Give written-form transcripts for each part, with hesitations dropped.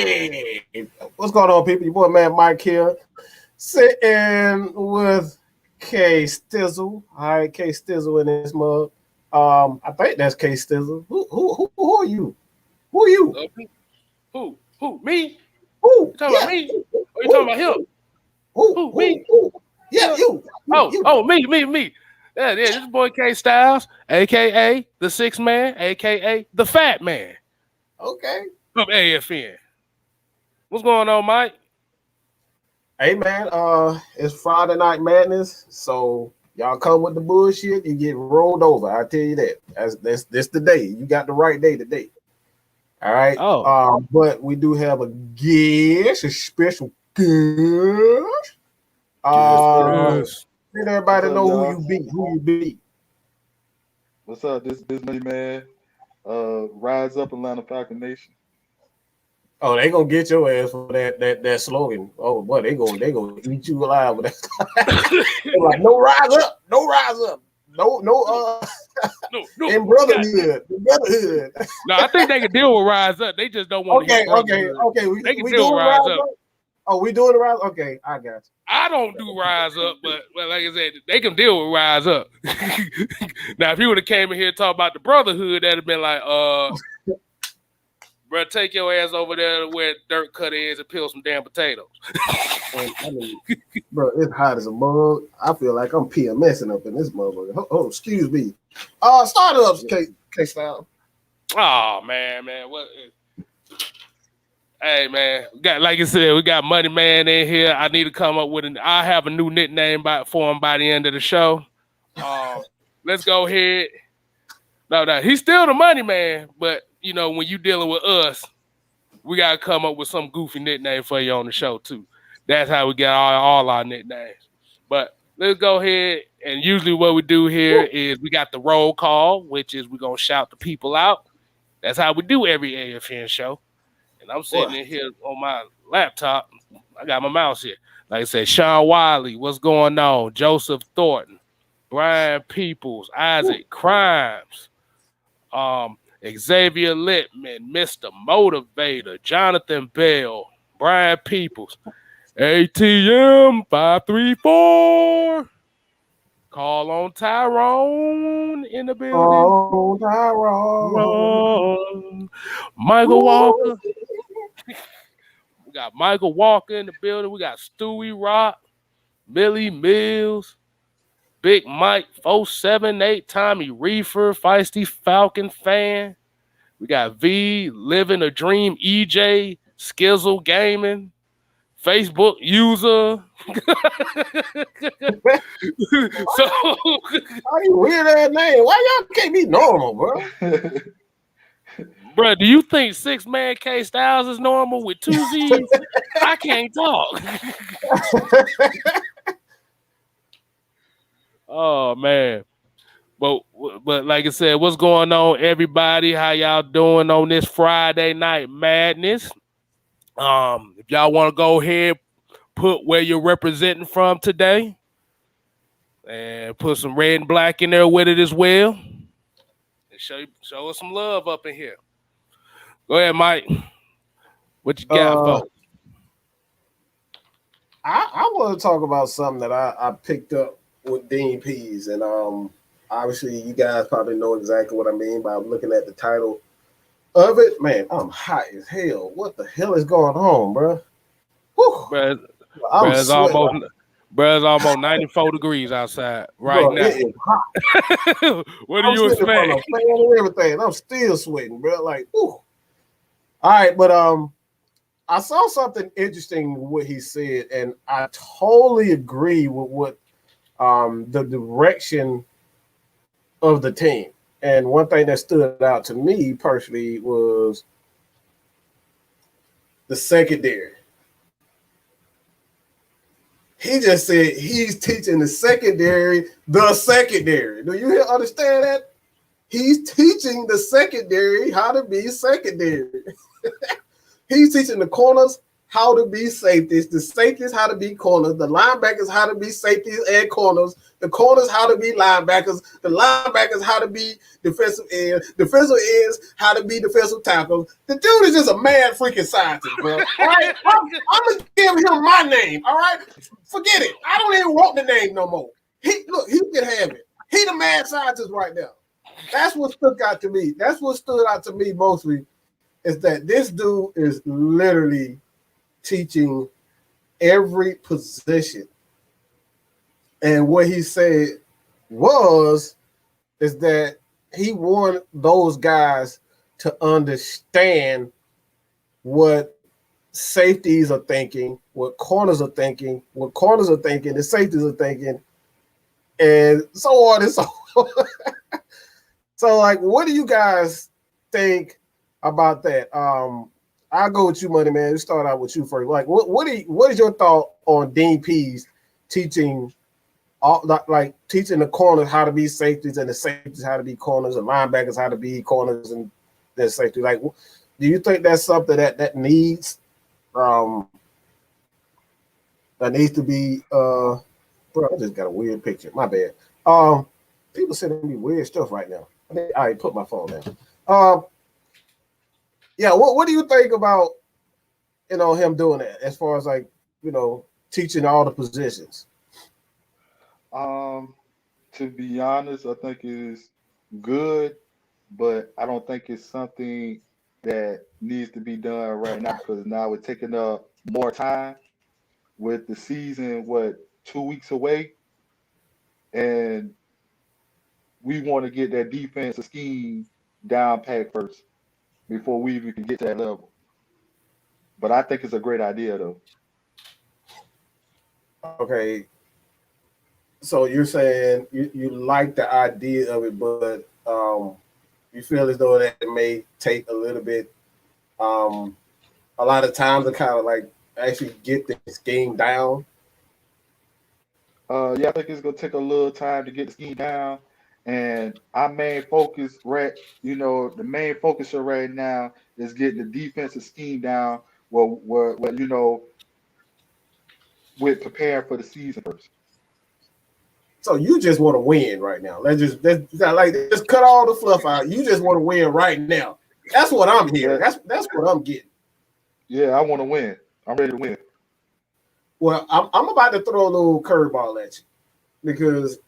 Hey, what's going on, people? Your boy Mad Mike here, sitting with Kstylzz. All right, Kstylzz in this mug. I think that's Kstylzz. Who are you? Who are you? Who? Me? Who? You talking about me? Or you talking about him? Who? Me? Yeah, you. Me. Yeah, this boy Kstylzz, aka the 6 man, aka the fat man. Okay. From AFN. What's going on, Mike? Hey man, it's Friday Night Madness, so y'all come with the bullshit, you get rolled over. I tell you that. That's the day. You got the right day today. All right. But we do have a guest, a special guest. Let everybody know who you be. What's up? This money man. Rise up, Atlanta Falcons Nation. Oh, they gonna get your ass for that slogan. Oh boy, they gonna eat you alive with that. Like, no rise up, no in brotherhood. No, I think they can deal with rise up. They just don't want to. Okay. They can deal with rise up. Oh, we doing the rise? Okay, I got you. I don't do rise up, but like I said, they can deal with rise up. Now, if he would have came in here and talked about the brotherhood, that'd have been like, bro, take your ass over there where dirt cut is and peel some damn potatoes. Bro, it's hot as a mug. I feel like I'm PMSing up in this motherfucker. Oh, excuse me. Startups, Kstylzz. Oh man, what? Hey man, like you said, we got Money Man in here. I need to come up with I have a new nickname for him by the end of the show. Let's go ahead. No, he's still the Money Man, but you know when you dealing with us, we gotta come up with some goofy nickname for you on the show too. That's how we get all our nicknames. But let's go ahead, and usually what we do here is we got the roll call, which is we're gonna shout the people out. That's how we do every AFN show. And I'm sitting in here on my laptop. I got my mouse here. Like I said, Sean Wiley, what's going on? Joseph Thornton, Brian Peoples, Isaac Crimes, Xavier Littman, Mr. Motivator, Jonathan Bell, Brian Peoples, ATM 534. Call on Tyrone in the building. Oh, Tyrone. Michael Walker. We got Michael Walker in the building. We got Stewie Rock, Millie Mills, Big Mike 478, Tommy Reefer, Feisty Falcon fan. We got V, Living a Dream, EJ, Skizzle Gaming, Facebook user. So, how you weird ass name? Why y'all can't be normal, bro? Bro, do you think 6 man Kstylzz is normal with 2 Z's? I can't talk. Oh man. But like I said, what's going on, everybody? How y'all doing on this Friday Night Madness? If y'all want to go ahead, put where you're representing from today, and put some red and black in there with it as well, and show us some love up in here. Go ahead, Mike. What you got, folks? I want to talk about something that I picked up with Dean Pease, and obviously you guys probably know exactly what I mean by looking at the title of it. Man, I'm hot as hell. What the hell is going on, bro? It's almost 94 degrees outside right now. It is hot. What do you expect? And everything. I'm still sweating, bro. Like, whew. All right, but I saw something interesting with what he said, and I totally agree with what the direction of the team. And one thing that stood out to me personally was the secondary. He just said he's teaching the secondary. Do you understand that? He's teaching the secondary how to be secondary. He's teaching the corners how to be safeties, the safeties how to be corners, the linebackers how to be safeties and corners, the corners how to be linebackers, the linebackers how to be defensive ends how to be defensive tackles. The dude is just a mad freaking scientist, bro. All right, I'm gonna give him my name. All right, forget it. I don't even want the name no more. He can have it. He the mad scientist right now. That's what stuck out to me. That's what stood out to me mostly, is that this dude is literally teaching every position. And what he said is that he wanted those guys to understand what safeties are thinking, what corners are thinking, the safeties are thinking, and so on and so on. So, like, what do you guys think about that? I'll go with you, Money Man. Let's start out with you first. Like, what is your thought on Dean Pease teaching teaching the corners how to be safeties and the safeties how to be corners and linebackers how to be corners and then safety? Like, do you think that's something that needs to be bro, I just got a weird picture. My bad. People sending me weird stuff right now. I put my phone down. Yeah, what do you think about him doing that as far as like teaching all the positions? To be honest, I think it's good, but I don't think it's something that needs to be done right now, because now we're taking up more time with the season, 2 weeks away, and we want to get that defensive scheme down pat first before we even can get to that level. But I think it's a great idea, though. Okay. So you're saying you like the idea of it, but you feel as though that it may take a little bit, a lot of time to kind of like actually get this game down? Yeah, I think it's going to take a little time to get the scheme down. And our main focus, the main focus right now is getting the defensive scheme down. With preparing for the season first. So you just want to win right now. Let's cut all the fluff out. You just want to win right now. That's what I'm hearing. Yeah. That's what I'm getting. Yeah, I want to win. I'm ready to win. Well, I'm about to throw a little curveball at you, because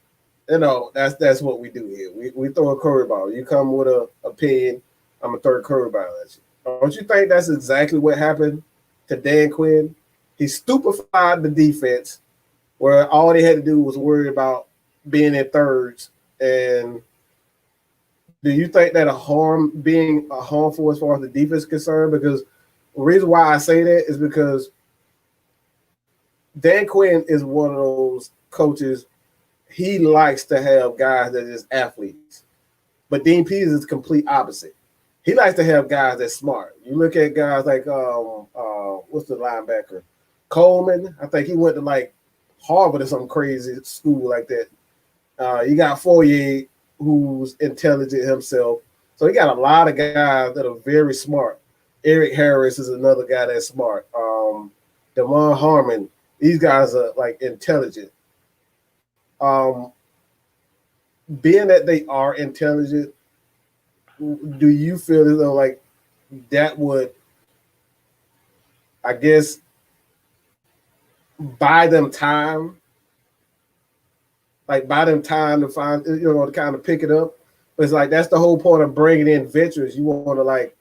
that's what we do here. We throw a curveball. You come with a opinion, I'm gonna throw a curveball at you. Don't you think that's exactly what happened to Dan Quinn? He stupefied the defense, where all they had to do was worry about being in thirds. And do you think that being harmful as far as the defense is concerned? Because the reason why I say that is because Dan Quinn is one of those coaches. He likes to have guys that are just athletes. But Dean Pease is the complete opposite. He likes to have guys that's smart. You look at guys like what's the linebacker? Coleman. I think he went to like Harvard or some crazy school like that. You got Fourier, who's intelligent himself. So he got a lot of guys that are very smart. Eric Harris is another guy that's smart. Devon Harmon. These guys are like intelligent. Being that they are intelligent, do you feel as though like that would, I guess, buy them time to find, to kind of pick it up? But it's like that's the whole point of bringing in veterans. You want to like,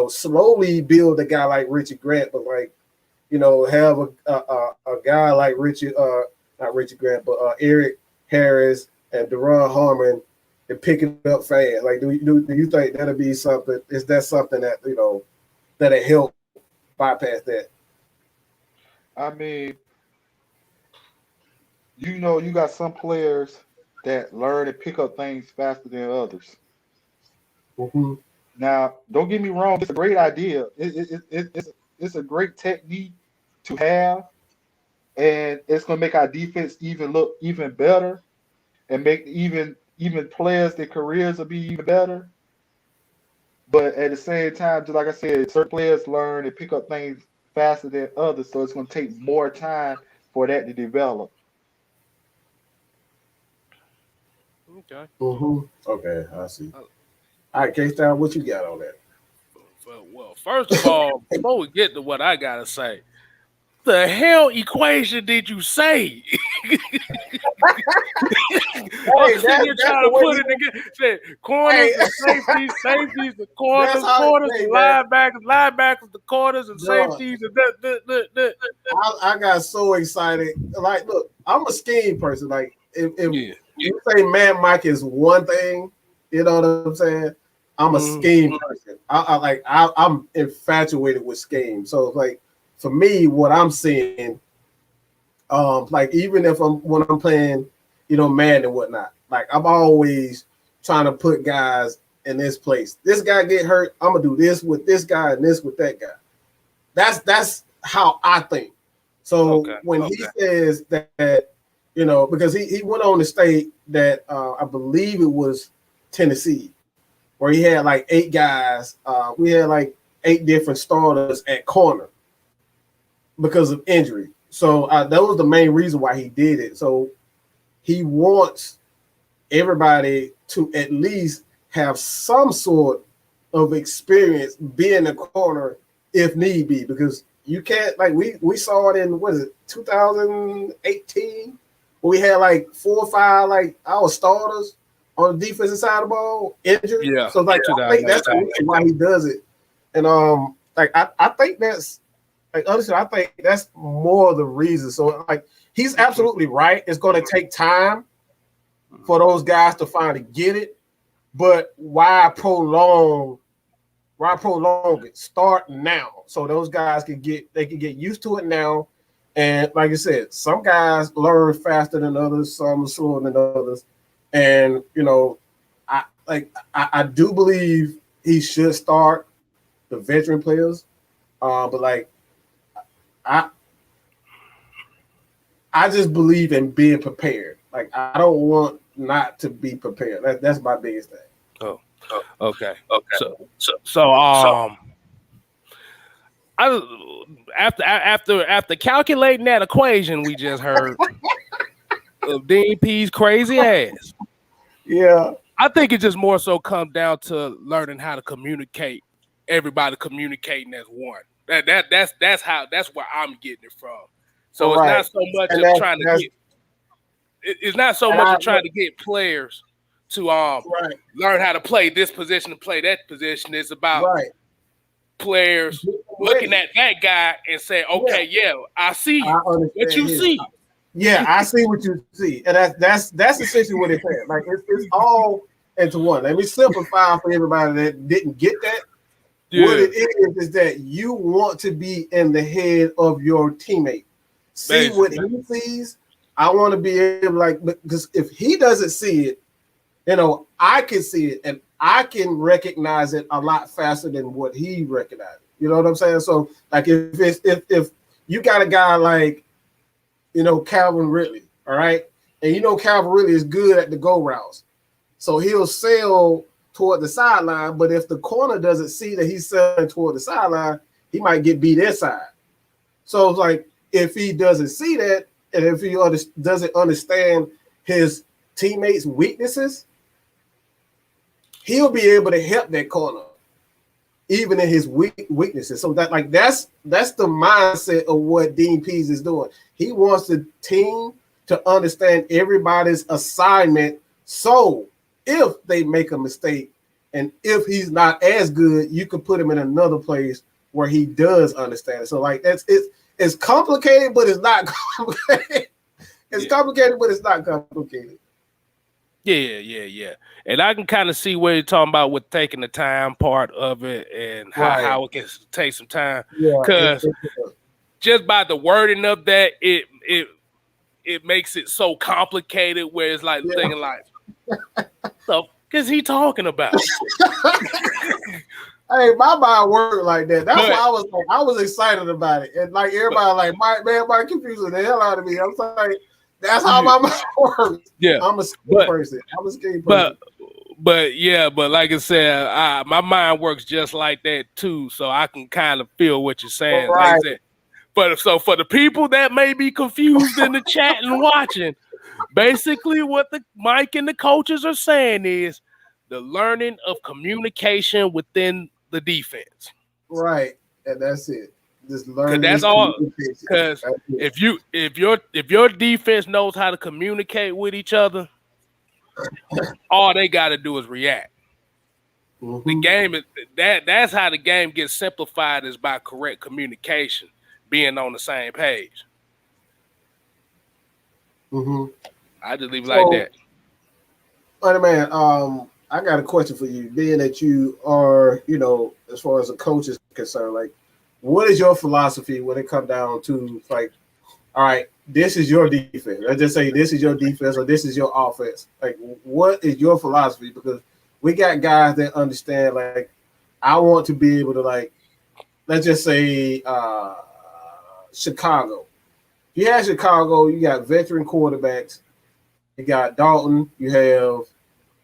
slowly build a guy like Richie Grant, but like, have a guy like not Richie Grant, but Eric Harris and Deron Harmon and pick it up fast. Like, do you think that'll be something? Is that something that that'll help bypass that? I mean, you got some players that learn and pick up things faster than others. Mm-hmm. Now, don't get me wrong; it's a great idea. It's a great technique to have, and it's going to make our defense look even better, and make even players, their careers will be even better. But at the same time, just like I said, certain players learn and pick up things faster than others, so it's going to take more time for that to develop. Okay. Okay, I see. All right, Kstylzz, what you got on that? Well, first of all, before we get to what I gotta say, the hell equation did you say? Hey, you're trying to put it together. Say corners and safeties, safeties, the corners, the linebackers, the corners and safeties. And I got so excited. Like, look, I'm a scheme person. Like, if you say Mad Mike is one thing, you know what I'm saying? I'm a scheme person. I'm infatuated with scheme. So like for me, what I'm seeing, like even when I'm playing, Madden and whatnot, like I'm always trying to put guys in this place. This guy get hurt, I'm gonna do this with this guy and this with that guy. That's how I think. So when he says that, because he went on to state that I believe it was Tennessee, where he had like 8 guys. We had like 8 different starters at corner because of injury. So that was the main reason why he did it. So he wants everybody to at least have some sort of experience being a corner if need be, because you can't, like we saw it in 2018, where we had like 4 or 5 like our starters on the defensive side of the ball injured. Yeah. So like I think that's the reason why he does it. And like I think that's like honestly, I think that's more the reason. So like he's absolutely right. It's gonna take time for those guys to finally get it. But why prolong it? Start now. So those guys can get used to it now. And like I said, some guys learn faster than others, some are slower than others. And I do believe he should start the veteran players, but like I just believe in being prepared. Like I don't want not to be prepared. That's my biggest thing. Oh, okay. So I after calculating that equation we just heard of DP's crazy ass. Yeah. I think it just more so comes down to learning how to communicate. Everybody communicating as one. That's where I'm getting it from. So it's not so much of trying to get. It's not so much of trying to get players to learn how to play this position and play that position. It's about players looking at that guy and saying, "Okay, I see you. What you see." Yeah, I see what you see, and that's essentially what it's saying. Like it's all into one. Let me simplify for everybody that didn't get that. Yeah. What it is that you want to be in the head of your teammate. See what he sees. I want to be able because if he doesn't see it, I can see it and I can recognize it a lot faster than what he recognized. You know what I'm saying? So like if you got a guy like Calvin Ridley, all right, and Calvin Ridley is good at the go routes, so he'll sail toward the sideline. But if the corner doesn't see that he's sailing toward the sideline, he might get beat inside. So it's like if he doesn't see that, and if he doesn't understand his teammates' weaknesses, he'll be able to help that corner, even in his weaknesses. So that's the mindset of what Dean Pease is doing. He wants the team to understand everybody's assignment. So if they make a mistake and if he's not as good, you can put him in another place where he does understand it. So like it's complicated, but it's not complicated. It's complicated, but it's not complicated. Yeah. And I can kind of see where you're talking about with taking the time part of it and how it can take some time. Because just by the wording of that, it makes it so complicated where it's like thinking like, so because he talking about? Hey, my mind worked like that. That's why I was excited about it. And like everybody like, Mike confusing the hell out of me. I'm like, that's how my mind works. Yeah. I'm a scheme person. But like I said, my mind works just like that too. So I can kind of feel what you're saying. Right. Like I said, So for the people that may be confused in the chat and watching, basically what the Mike and the coaches are saying is the learning of communication within the defense. Right, and that's it. Just Because learn. that's all. Because if your defense knows how to communicate with each other, all they got to do is react. The game is that's how the game gets simplified, is by correct communication, being on the same page. I just leave it like that. But man, I got a question for you. Being that you are, as far as a coach is concerned, like, what is your philosophy when it comes down to, like, all right, this is your defense. Let's just say this is your defense or this is your offense. Like, what is your philosophy? Because we got guys that understand, like, I want to be able to, like, let's just say Chicago. If you have Chicago, you got veteran quarterbacks. You got Dalton. You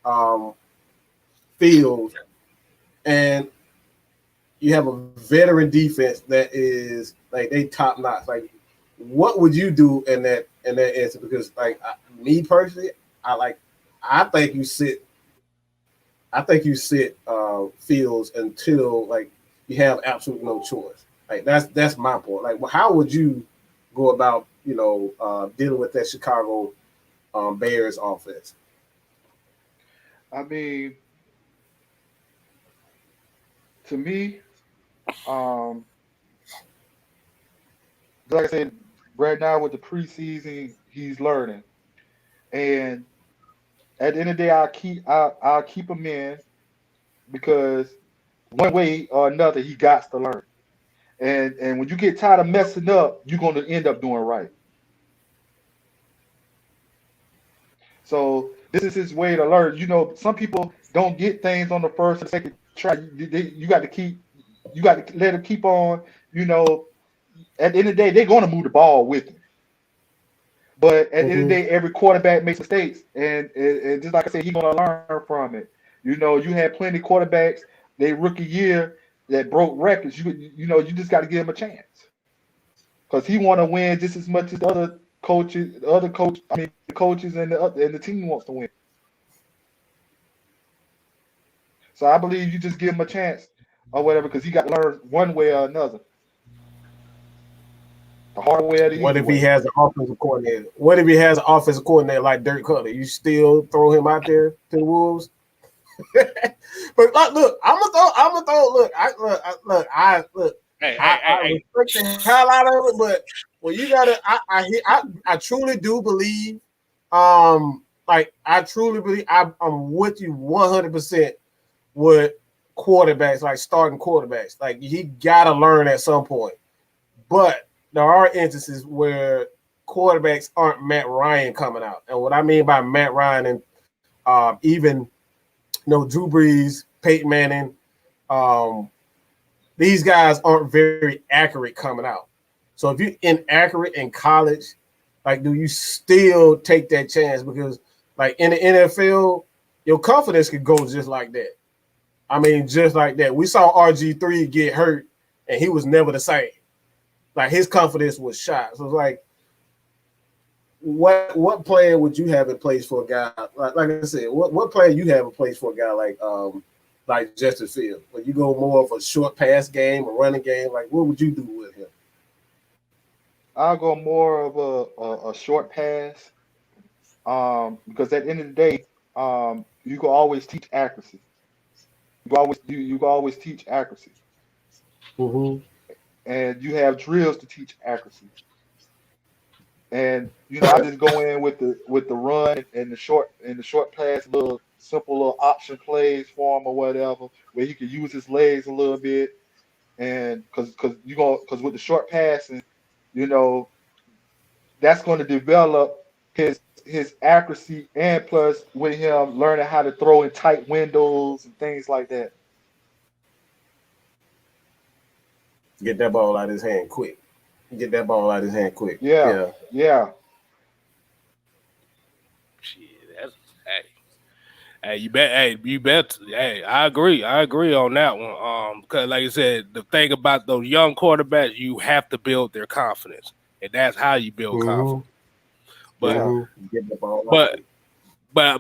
have Fields. And you have a veteran defense that is, like, they top notch. Like, what would you do in that answer? Because, like, me personally, I think you sit Fields until, like, you have absolutely no choice. Like, that's my point. Like, well, how would you go about dealing with that Chicago Bears offense? I mean, to me, like I said, right now with the preseason, he's learning, and at the end of the day, I'll keep him in, because one way or another he got to learn, and when you get tired of messing up, you're going to end up doing right. So this is his way to learn. Some people don't get things on the first and second try. You got to let him keep on. At the end of the day, they're going to move the ball with him. But at the end of the day, every quarterback makes mistakes, and just like I said, he's going to learn from it. You had plenty of quarterbacks their rookie year that broke records. You just got to give him a chance, because he want to win just as much as the other coaches. The coaches and the team wants to win. So I believe you just give him a chance or whatever, because he got to learn one way or another. The hard way or the easy way. What if he has an offensive coordinator? What if he has an offensive coordinator like Dirk Cutter? You still throw him out there to the Wolves? But look, I'm gonna throw. Look, I respect the hell out of it. But well, you gotta. I truly do believe. I truly believe. I'm with you 100% with quarterbacks, like starting quarterbacks. Like, he gotta learn at some point. But there are instances where quarterbacks aren't Matt Ryan coming out. And what I mean by Matt Ryan and even Drew Brees, Peyton Manning, these guys aren't very accurate coming out. So if you're inaccurate in college, like, do you still take that chance? Because, like, in the NFL, your confidence could go just like that. I mean, just like that. We saw RG3 get hurt, and he was never the same. Like, his confidence was shot. So it's like, what plan would you have in place for a guy like I said? What plan you have in place for a guy like Justin Fields? When you go more of a short pass game, a running game, like, what would you do with him? I'll go more of a short pass, because at the end of the day, you can always teach accuracy. You can always teach accuracy. And you have drills to teach accuracy. And I just go in with the run and the short pass, simple little option plays for him or whatever, where he can use his legs a little bit. And because with the short passing, that's going to develop his accuracy, and plus with him learning how to throw in tight windows and things like that. Get that ball out of his hand quick. Yeah. Shit, Hey, you bet. Hey, I agree. I agree on that one. Because like I said, the thing about those young quarterbacks, you have to build their confidence, and that's how you build confidence. But,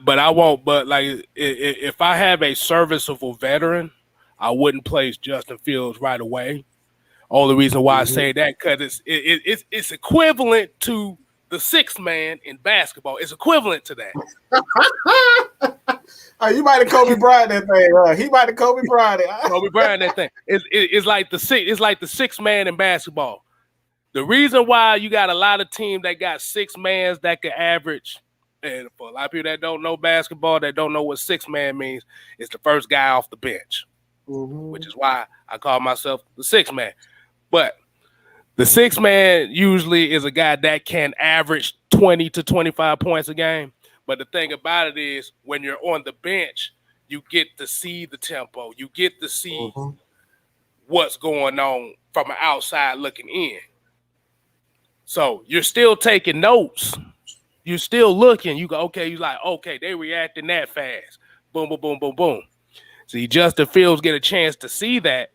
but I won't. But like, if I have a serviceable veteran, I wouldn't place Justin Fields right away. Only reason why I say that because it's equivalent to the sixth man in basketball. It's equivalent to that. Oh, you might have Kobe Bryant that thing, right? He might have Kobe Bryant it. Kobe Bryant that thing. It's like the sixth man in basketball. The reason why you got a lot of teams that got six mans that can average, and for a lot of people that don't know basketball, that don't know what six man means, it's the first guy off the bench, which is why I call myself the sixth man. But the sixth man usually is a guy that can average 20 to 25 points a game. But the thing about it is when you're on the bench, you get to see the tempo. You get to see what's going on from an outside looking in. So you're still taking notes. You're still looking. You go, okay, you're like, okay, they reacting that fast. Boom, boom, boom, boom, boom. See, Justin Fields get a chance to see that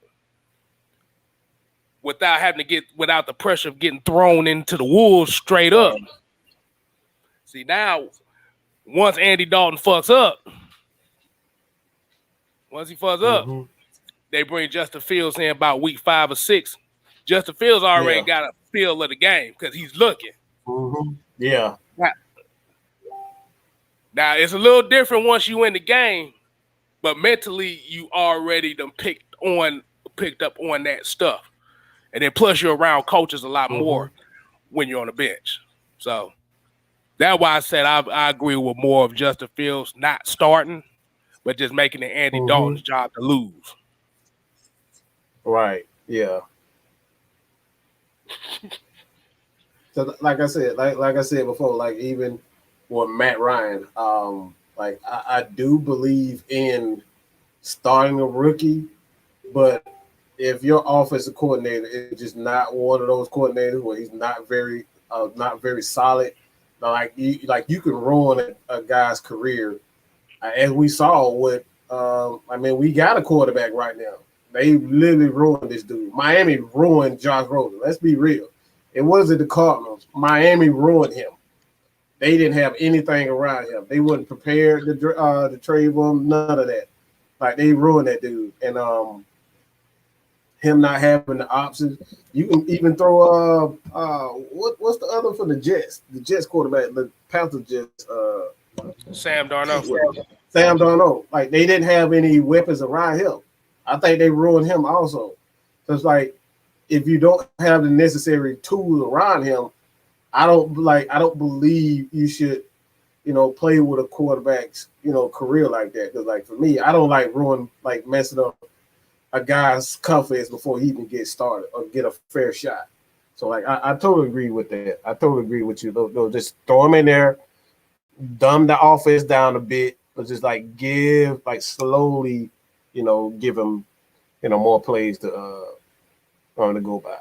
without the pressure of getting thrown into the wolves straight up. See, now, once Andy Dalton fucks up, they bring Justin Fields in about week 5 or 6. Justin Fields already got a feel of the game because he's looking. Yeah. Now, it's a little different once you in the game, but mentally you already done picked up on that stuff. And then plus you're around coaches a lot more when you're on the bench. So that's why I said I agree with more of Justin Fields not starting, but just making it Andy Dalton's job to lose. Right. Yeah. So like I said before, like even with Matt Ryan, like I do believe in starting a rookie, but if your offensive coordinator is just not one of those coordinators where he's not very solid, like you can ruin a guy's career, as we saw with. We got a quarterback right now. They literally ruined this dude. Miami ruined Josh Rosen. Let's be real. It wasn't the Cardinals. Miami ruined him. They didn't have anything around him. They wasn't prepared to trade for him. None of that. Like they ruined that dude. And him not having the options. You can even throw what's the other for the Jets? The Jets quarterback, the Panthers Jets. Sam Darnold. Sam Darnold. Like they didn't have any weapons around him. I think they ruined him also. So it's like if you don't have the necessary tools around him, I don't believe you should, play with a quarterback's, career like that. Because like for me, I don't like messing up a guy's confidence before he even gets started or get a fair shot. So like I totally agree with that. I totally agree with you. They'll just throw him in there, dumb the offense down a bit, but just like give slowly, give him, more plays to go by.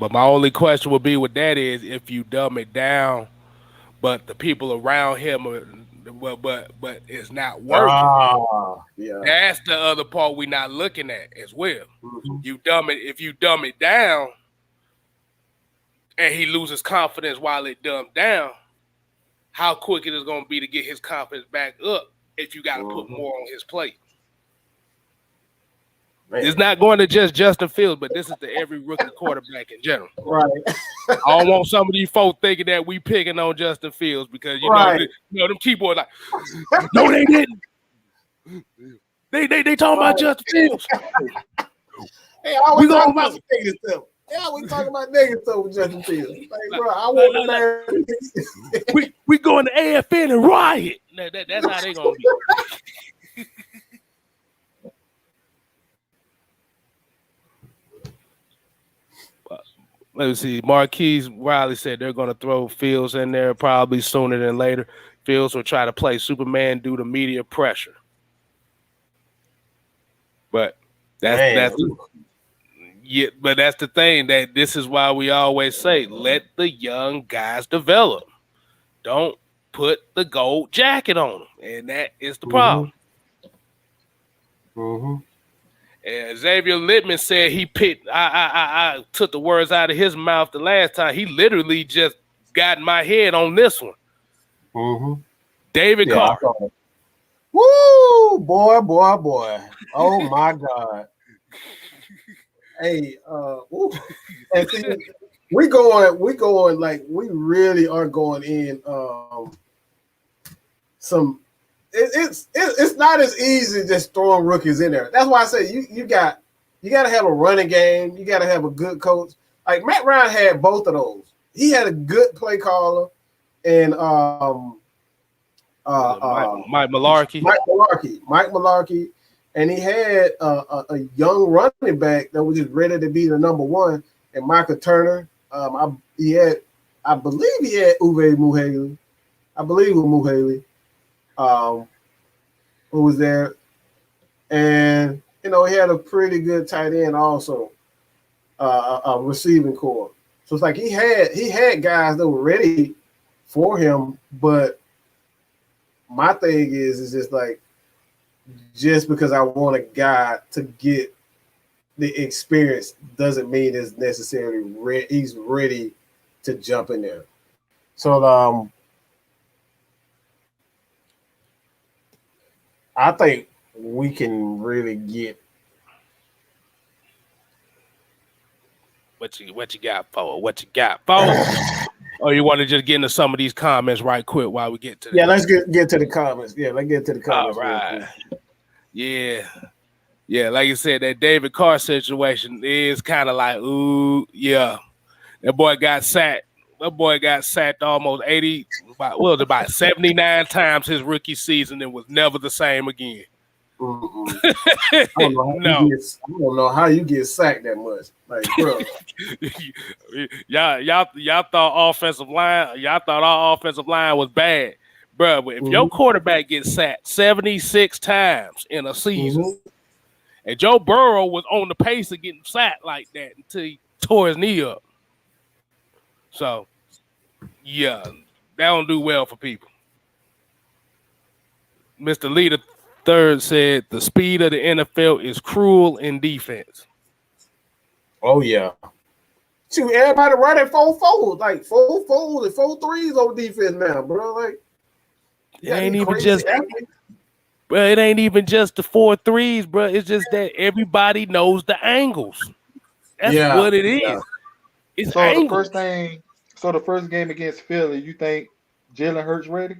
But my only question would be with that is if you dumb it down, but the people around him but it's not working. That's the other part we're not looking at as well. If you dumb it down and he loses confidence while it dumbed down, how quick it is going to be to get his confidence back up if you got to put more on his plate. Man. It's not going to just Justin Fields, but this is to every rookie quarterback in general. Right. I don't want some of these folks thinking that we picking on Justin Fields because them keyboards like, no, they didn't. They talking about Justin Fields. Hey, I always talking about negative stuff. Yeah, we talking about negative stuff with Justin Fields. Like, bro, I want the man. We going to AFN and riot. That's how they gonna be. Let me see. Marquise Riley said they're going to throw Fields in there probably sooner than later. Fields will try to play Superman due to media pressure. But that's the thing that this is why we always say let the young guys develop. Don't put the gold jacket on him, and that is the problem. And Xavier Littman said he picked. I took the words out of his mouth the last time. He literally just got in my head on this one. David Carr. Woo, boy. Oh my God. Hey, and see, we going like we really are going in it's not as easy just throwing rookies in there. That's why I say you got to have a running game, you got to have a good coach. Like Matt Ryan had both of those. He had a good play caller and Mike Mularkey. And he had a young running back that was just ready to be the number one, and Michael Turner. I believe he had Uwe Muhaley. I believe it was Muhaley. Who was there? And he had a pretty good tight end also, a receiving core. So it's like he had guys that were ready for him, but my thing is just like, just because I want a guy to get the experience doesn't mean it's necessarily he's ready to jump in there. So I think we can really get what you got for? Or you want to just get into some of these comments right quick while we get to let's get to the comments. Yeah, let's get to the comments. All right. Yeah, like you said, that David Carr situation is kind of like, ooh, yeah. That boy got sacked. Almost about 79 times his rookie season and was never the same again. I don't know how you get sacked that much. Like, bro. y'all thought our offensive line was bad. Bro, if your quarterback gets sacked 76 times in a season, and Joe Burrow was on the pace of getting sacked like that until he tore his knee up. So, yeah, that don't do well for people. Mr. Lee III said the speed of the NFL is cruel in defense. Oh, yeah. Shoot, everybody running 4-4, like 4-4 and 4-3s on defense now, bro. Like, it ain't even just the 4-3s, bro. It's just that everybody knows the angles. That's what it is. Yeah. It's angles. The first game against Philly, you think Jalen Hurts ready?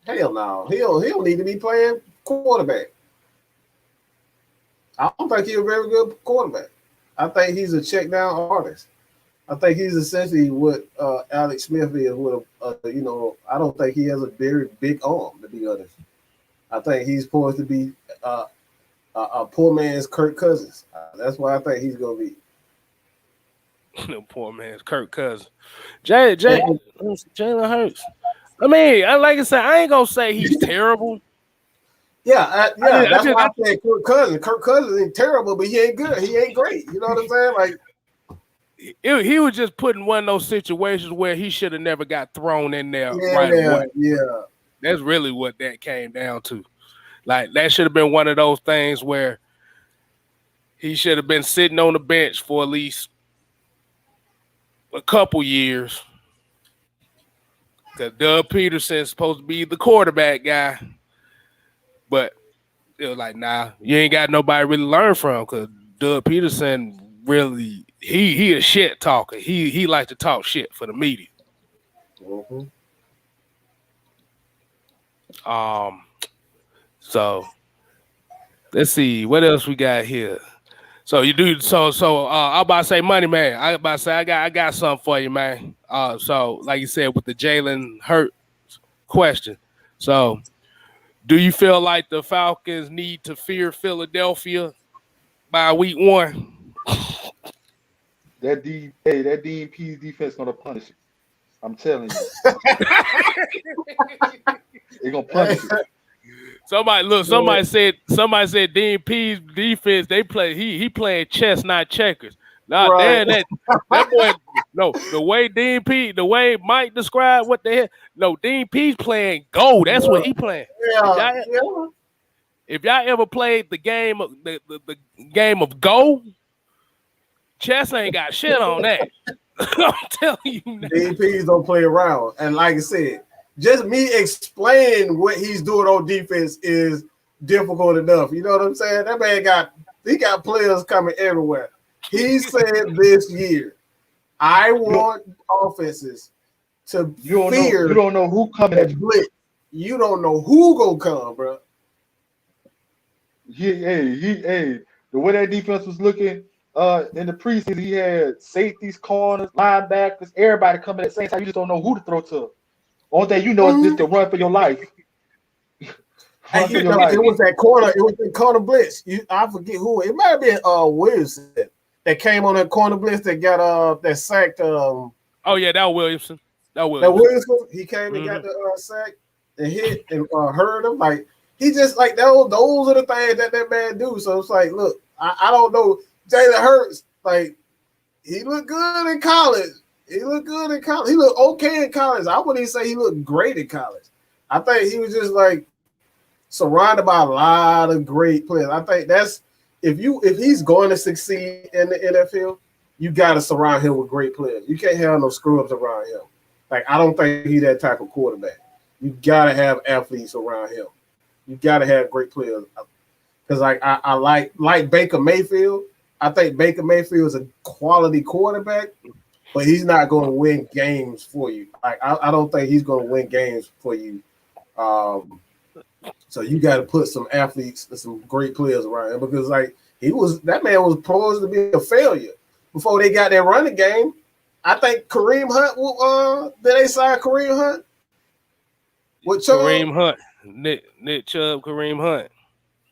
Hell no. He don't need to be playing quarterback. I don't think he's a very good quarterback. I think he's a check down artist. I think he's essentially what Alex Smith is with I don't think he has a very big arm, to be honest. I think he's poised to be a poor man's Kirk Cousins. That's why I think he's going to be. No poor man's Kirk Cousins. Jalen Hurts. I mean, like I said, I ain't going to say he's terrible. That's why I said Kirk Cousins. Kirk Cousins ain't terrible, but he ain't good. He ain't great. You know what I'm saying? Like, he was just put in one of those situations where he should have never got thrown in there away. Yeah. That's really what that came down to. Like, that should have been one of those things where he should have been sitting on the bench for at least a couple years. Because Doug Peterson's supposed to be the quarterback guy. But it was like, nah, you ain't got nobody really learn from, because Doug Peterson really, he a shit talker. He likes to talk shit for the media. So let's see what else we got here. So you do I'm about to say, Money Man. I got something for you, man. So like you said with the Jalen Hurts question. So do you feel like the Falcons need to fear Philadelphia by week 1? That DMP's defense gonna punish it. I'm telling you. They're gonna punish it. Somebody said DMP's defense, they play he playing chess, not checkers. Nah, Right. damn, that boy, no, the way Mike described what the hell, no, Dean P's playing Go. That's what he playing. Yeah, If y'all ever played the game of the game of Go, chess ain't got shit on that. I'm telling you now. DPs don't play around. And like I said, just me explaining what he's doing on defense is difficult enough. You know what I'm saying? That man got players coming everywhere. He said this year, I want offenses to fear. You don't know who coming at you. Blitz. You don't know who gonna come, bro. The way that defense was looking in the preseason, he had safeties, corners, linebackers, everybody coming at the same time. You just don't know who to throw to. Only thing you know is just to run for your life. It was that corner. It was the corner blitz. I forget who. It might have been Williamson that came on that corner blitz that got that sacked. Oh yeah, that was Williamson. That Williamson. He came and got the sack and hit and hurt him. Like he just like those are the things that man do. So it's like, look, I don't know. Jalen Hurts, like he looked good in college. He looked okay in college. I wouldn't even say he looked great in college. I think he was just like surrounded by a lot of great players. I think that's if he's going to succeed in the NFL, you got to surround him with great players. You can't have no screw-ups around him. Like I don't think he's that type of quarterback. You got to have athletes around him. You got to have great players. Because like I like Baker Mayfield. I think Baker Mayfield is a quality quarterback, but he's not going to win games for you. Like I don't think he's going to win games for you. So you got to put some athletes and some great players around him because like that man was poised to be a failure before they got that running game. I think Kareem Hunt. Did they sign Kareem Hunt? With Chubb? Kareem Hunt, Nick Chubb, Kareem Hunt.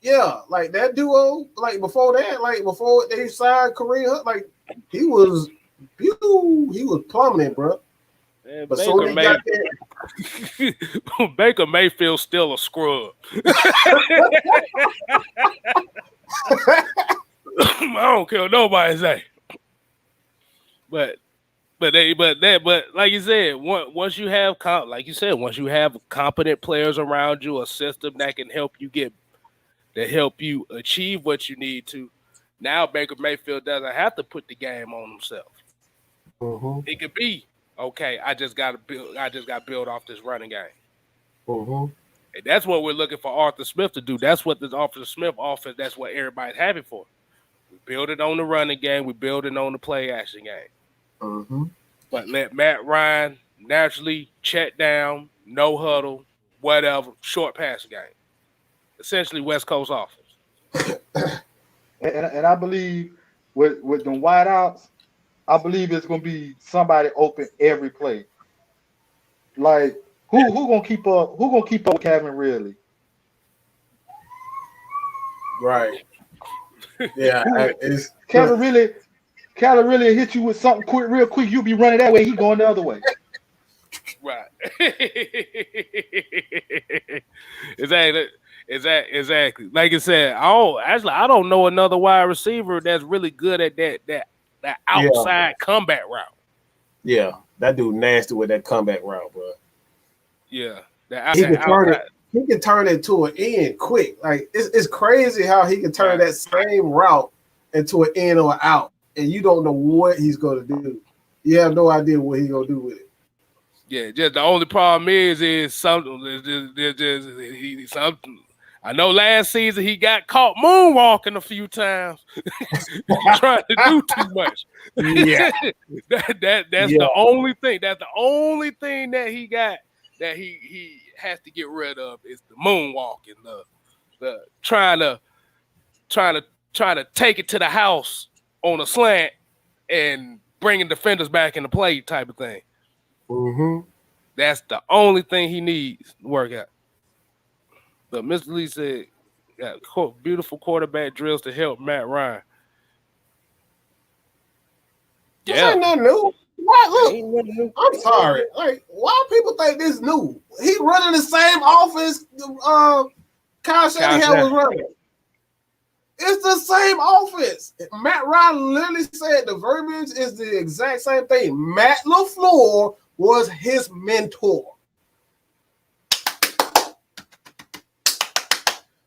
Yeah, like that duo. Like before that, like before they signed Kareem Hunt, like he was plummeting, bro. Man, but so he got there. Baker Mayfield's still a scrub. I don't care what nobody say. But like you said, once you have competent players around you, a system that can help you achieve what you need to. Now Baker Mayfield doesn't have to put the game on himself. Mm-hmm. It could be okay. I just got to build off this running game. Mm-hmm. And that's what we're looking for Arthur Smith to do. That's what this Arthur Smith offense. That's what everybody's happy for. We build it on the running game. We build it on the play action game. Mm-hmm. But let Matt Ryan naturally check down, no huddle, whatever, short passing game. Essentially West Coast offense. And I believe with the wideouts, I believe it's gonna be somebody open every play. Like who gonna keep up? Who gonna keep up with Calvin Ridley? Right. Yeah. Calvin really hit you with something real quick. You'll be running that way. He going the other way. Right. Exactly. Like I said, I don't know another wide receiver that's really good at that outside comeback route. Yeah, that dude nasty with that comeback route, bro. Yeah, he can turn it to an end quick. Like it's crazy how he can turn that same route into an in or out, and you don't know what he's going to do. You have no idea what he's going to do with it. Yeah, just the only problem is something. I know last season he got caught moonwalking a few times, trying to do too much. Yeah, that's the only thing. That's the only thing that he got that he has to get rid of is the moonwalking, the trying to take it to the house on a slant and bringing defenders back into play type of thing. Mm-hmm. That's the only thing he needs to work out. But Mr. Lee said, got beautiful quarterback drills to help Matt Ryan. Yeah. This ain't nothing new. Why, look, I'm sorry. Like, why people think this new? He running the same offense Kyle Shanahan was running. It's the same offense. Matt Ryan literally said the verbiage is the exact same thing. Matt LaFleur was his mentor.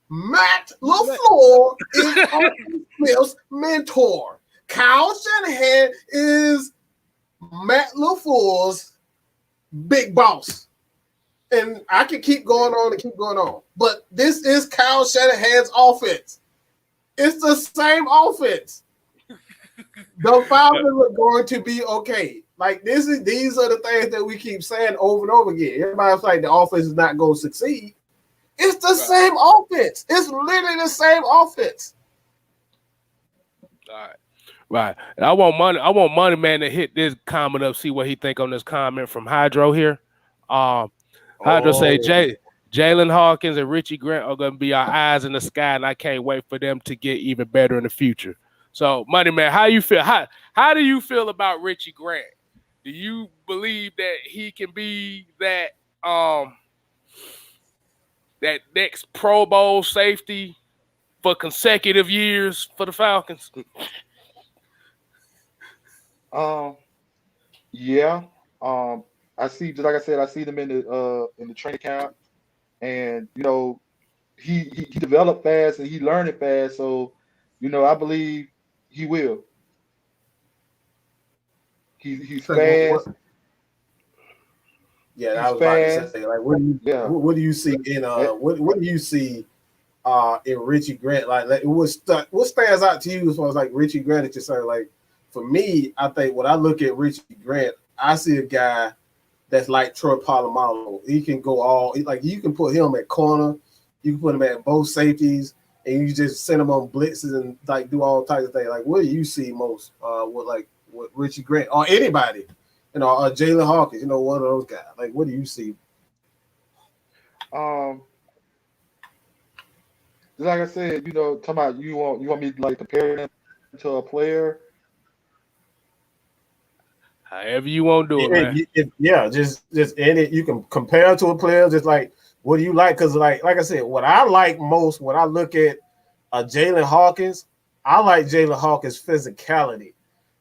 Matt LaFleur is Arthur Smith's mentor. Kyle Shanahan is Matt LaFleur's big boss. And I can keep going on and keep going on. But this is Kyle Shanahan's offense. It's the same offense. The Falcons are going to be okay. Like these are the things that we keep saying over and over again. Everybody's like the offense is not going to succeed. It's the same offense. It's literally the same offense. All right. Right. And I want Money Man to hit this comment up, see what he think on this comment from Hydro here. Hydro say Jalen Hawkins and Richie Grant are going to be our eyes in the sky, and I can't wait for them to get even better in the future. So, Money Man, how you feel? How do you feel about Richie Grant? Do you believe that he can be that that next Pro Bowl safety for consecutive years for the Falcons? Yeah. I see, just like I said, I see them in the training camp, and you know, he developed fast and he learned it fast. So, you know, I believe he will. He's fast. Yeah, I was about to say, like, what do you see in what do you see in Richie Grant? Like what stands out to you as far as like Richie Grant that you're saying? Like, for me, I think when I look at Richie Grant, I see a guy that's like Troy Polamalu. He can go like you can put him at corner, you can put him at both safeties, and you just send him on blitzes and like do all types of things. Like, what do you see most with Richie Grant or anybody? You know, Jalen Hawkins, you know, one of those guys. Like, what do you see? Like I said, you know, talking about you want me to like compare him to a player. However you want to do it, man. Just any you can compare to a player. Just like, what do you like? Because like I said, what I like most when I look at Jalen Hawkins, I like Jalen Hawkins' physicality,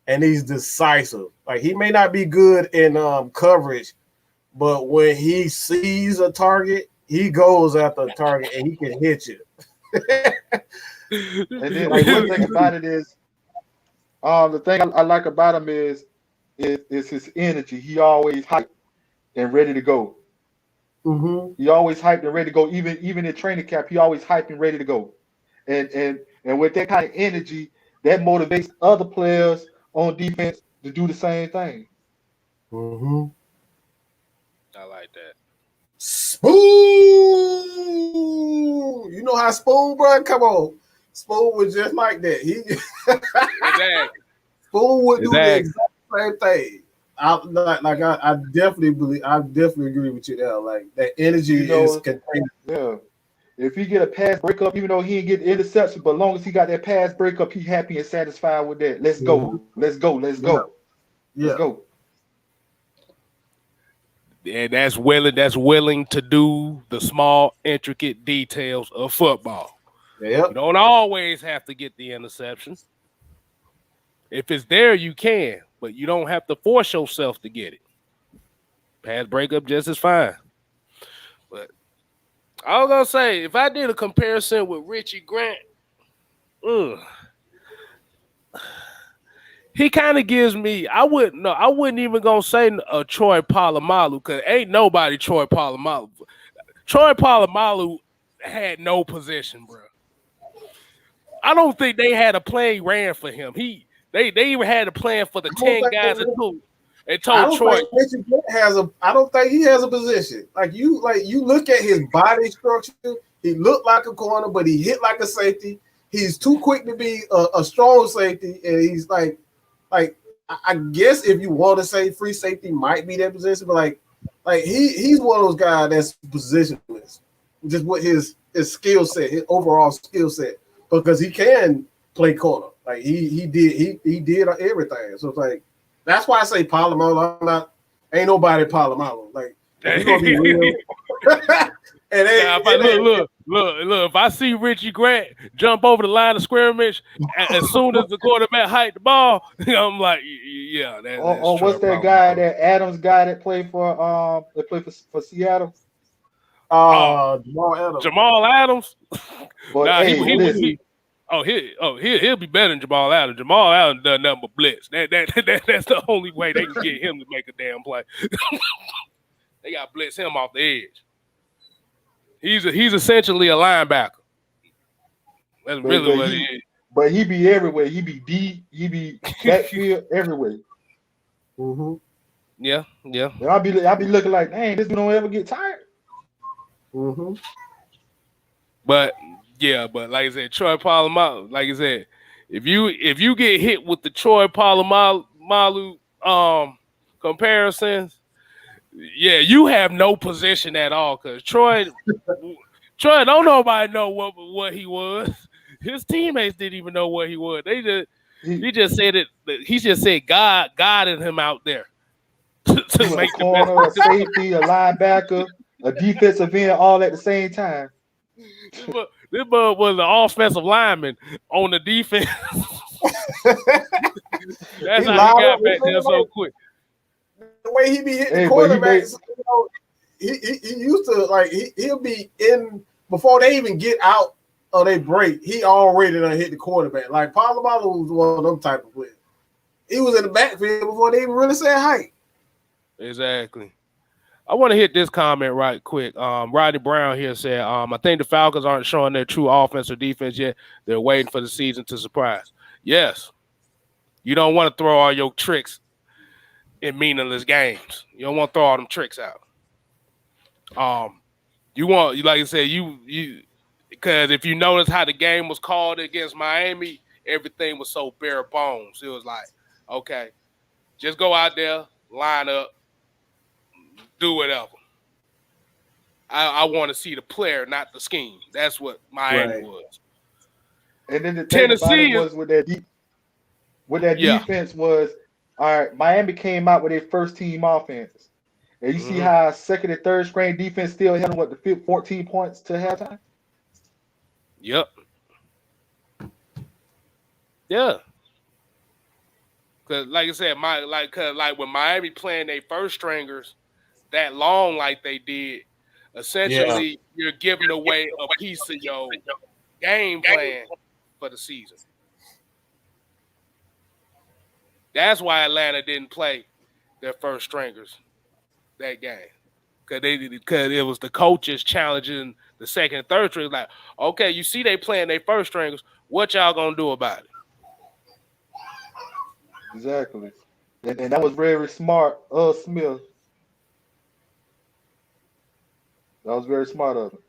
and he's decisive. Like, he may not be good in coverage, but when he sees a target, he goes after a target and he can hit you. And then like, one thing about it is, the thing I like about him is his energy. He always hyped and ready to go. Mm-hmm. He always hyped and ready to go. Even in training camp, he always hyped and ready to go. And with that kind of energy, that motivates other players on defense to do the same thing. Mm-hmm. I like that. Spoon! You know how Spoon, bro? Come on. Spoon was just like that. Exactly. Spoon would do the exact same thing. I definitely agree with you there. Like, that energy is contained. Yeah. If he get a pass breakup, even though he didn't get the interception, but as long as he got that pass breakup, he happy and satisfied with that. Let's go. Let's go. Let's go. Yeah. Let's go. And that's willing to do the small, intricate details of football. Yep. You don't always have to get the interception. If it's there, you can, but you don't have to force yourself to get it. Pass breakup just as fine. But I was gonna say, if I did a comparison with Richie Grant, he kind of gives me. I wouldn't even gonna say a Troy Polamalu, because ain't nobody Troy Polamalu. Troy Polamalu had no position, bro. I don't think they had a play ran for him. They even had a plan for the 10 guys and told Troy. I don't think he has a position. Like you look at his body structure. He looked like a corner, but he hit like a safety. He's too quick to be a strong safety, and he's like I guess if you want to say free safety might be that position, but like he's one of those guys that's positionless, just with his skill set, his overall skill set, because he can play corner. Like he did everything. So it's like, that's why I say Polamalu. Ain't nobody Polamalu. Like, if you're gonna be real, And now, if I look, if I see Richie Grant jump over the line of scrimmage as soon as the quarterback hiked the ball, I'm like, yeah, that's or what's that guy, that Adams guy that played for Seattle? Jamal Adams. But nah, hey, he'll be better than Jamal Adams. Jamal Adams done nothing but blitz. That's the only way they can get him to make a damn play. They got to blitz him off the edge. He's essentially a linebacker. That's really what he is. But he be everywhere. He be deep. He be backfield everywhere. Mm-hmm. Yeah. And I'll be looking like, dang, this don't ever get tired. Mm-hmm. But like I said, Troy Polamalu, like I said, if you get hit with the Troy Polamalu comparisons, yeah, you have no position at all, because Troy don't nobody know what he was. His teammates didn't even know what he was. He just said it. He just said God guided him out there to make a corner, a safety, a linebacker, a defensive end, all at the same time. This bug was an offensive lineman on the defense. That's how he got back there so quick. The way he be hitting quarterbacks, he used to, like, he'll be in before they even get out or they break. He already done hit the quarterback. Like Polamalu was one of them type of players. He was in the backfield before they even really said height. Exactly. I want to hit this comment right quick. Rodney Brown here said, I think the Falcons aren't showing their true offense or defense yet. They're waiting for the season to surprise. Yes. You don't want to throw all your tricks in meaningless games. You don't want to throw all them tricks out. You want, like I said, you because if you notice how the game was called against Miami, everything was so bare bones. It was like, okay, just go out there, line up, do whatever. I want to see the player, not the scheme. That's what Miami was. And then the Tennessee was with that defense was, all right, Miami came out with their first team offense. And you see how second and third string defense still held them, the 14 points to halftime? Yep. Yeah. Because, like I said, when Miami playing their first stringers that long like they did, essentially you're giving away a piece of your game plan for the season. That's why Atlanta didn't play their first stringers that game. Because it was the coaches challenging the second and third stringers. Like, okay, you see they playing their first stringers. What y'all gonna do about it? Exactly. And that was very smart of Smith. That was very smart of him.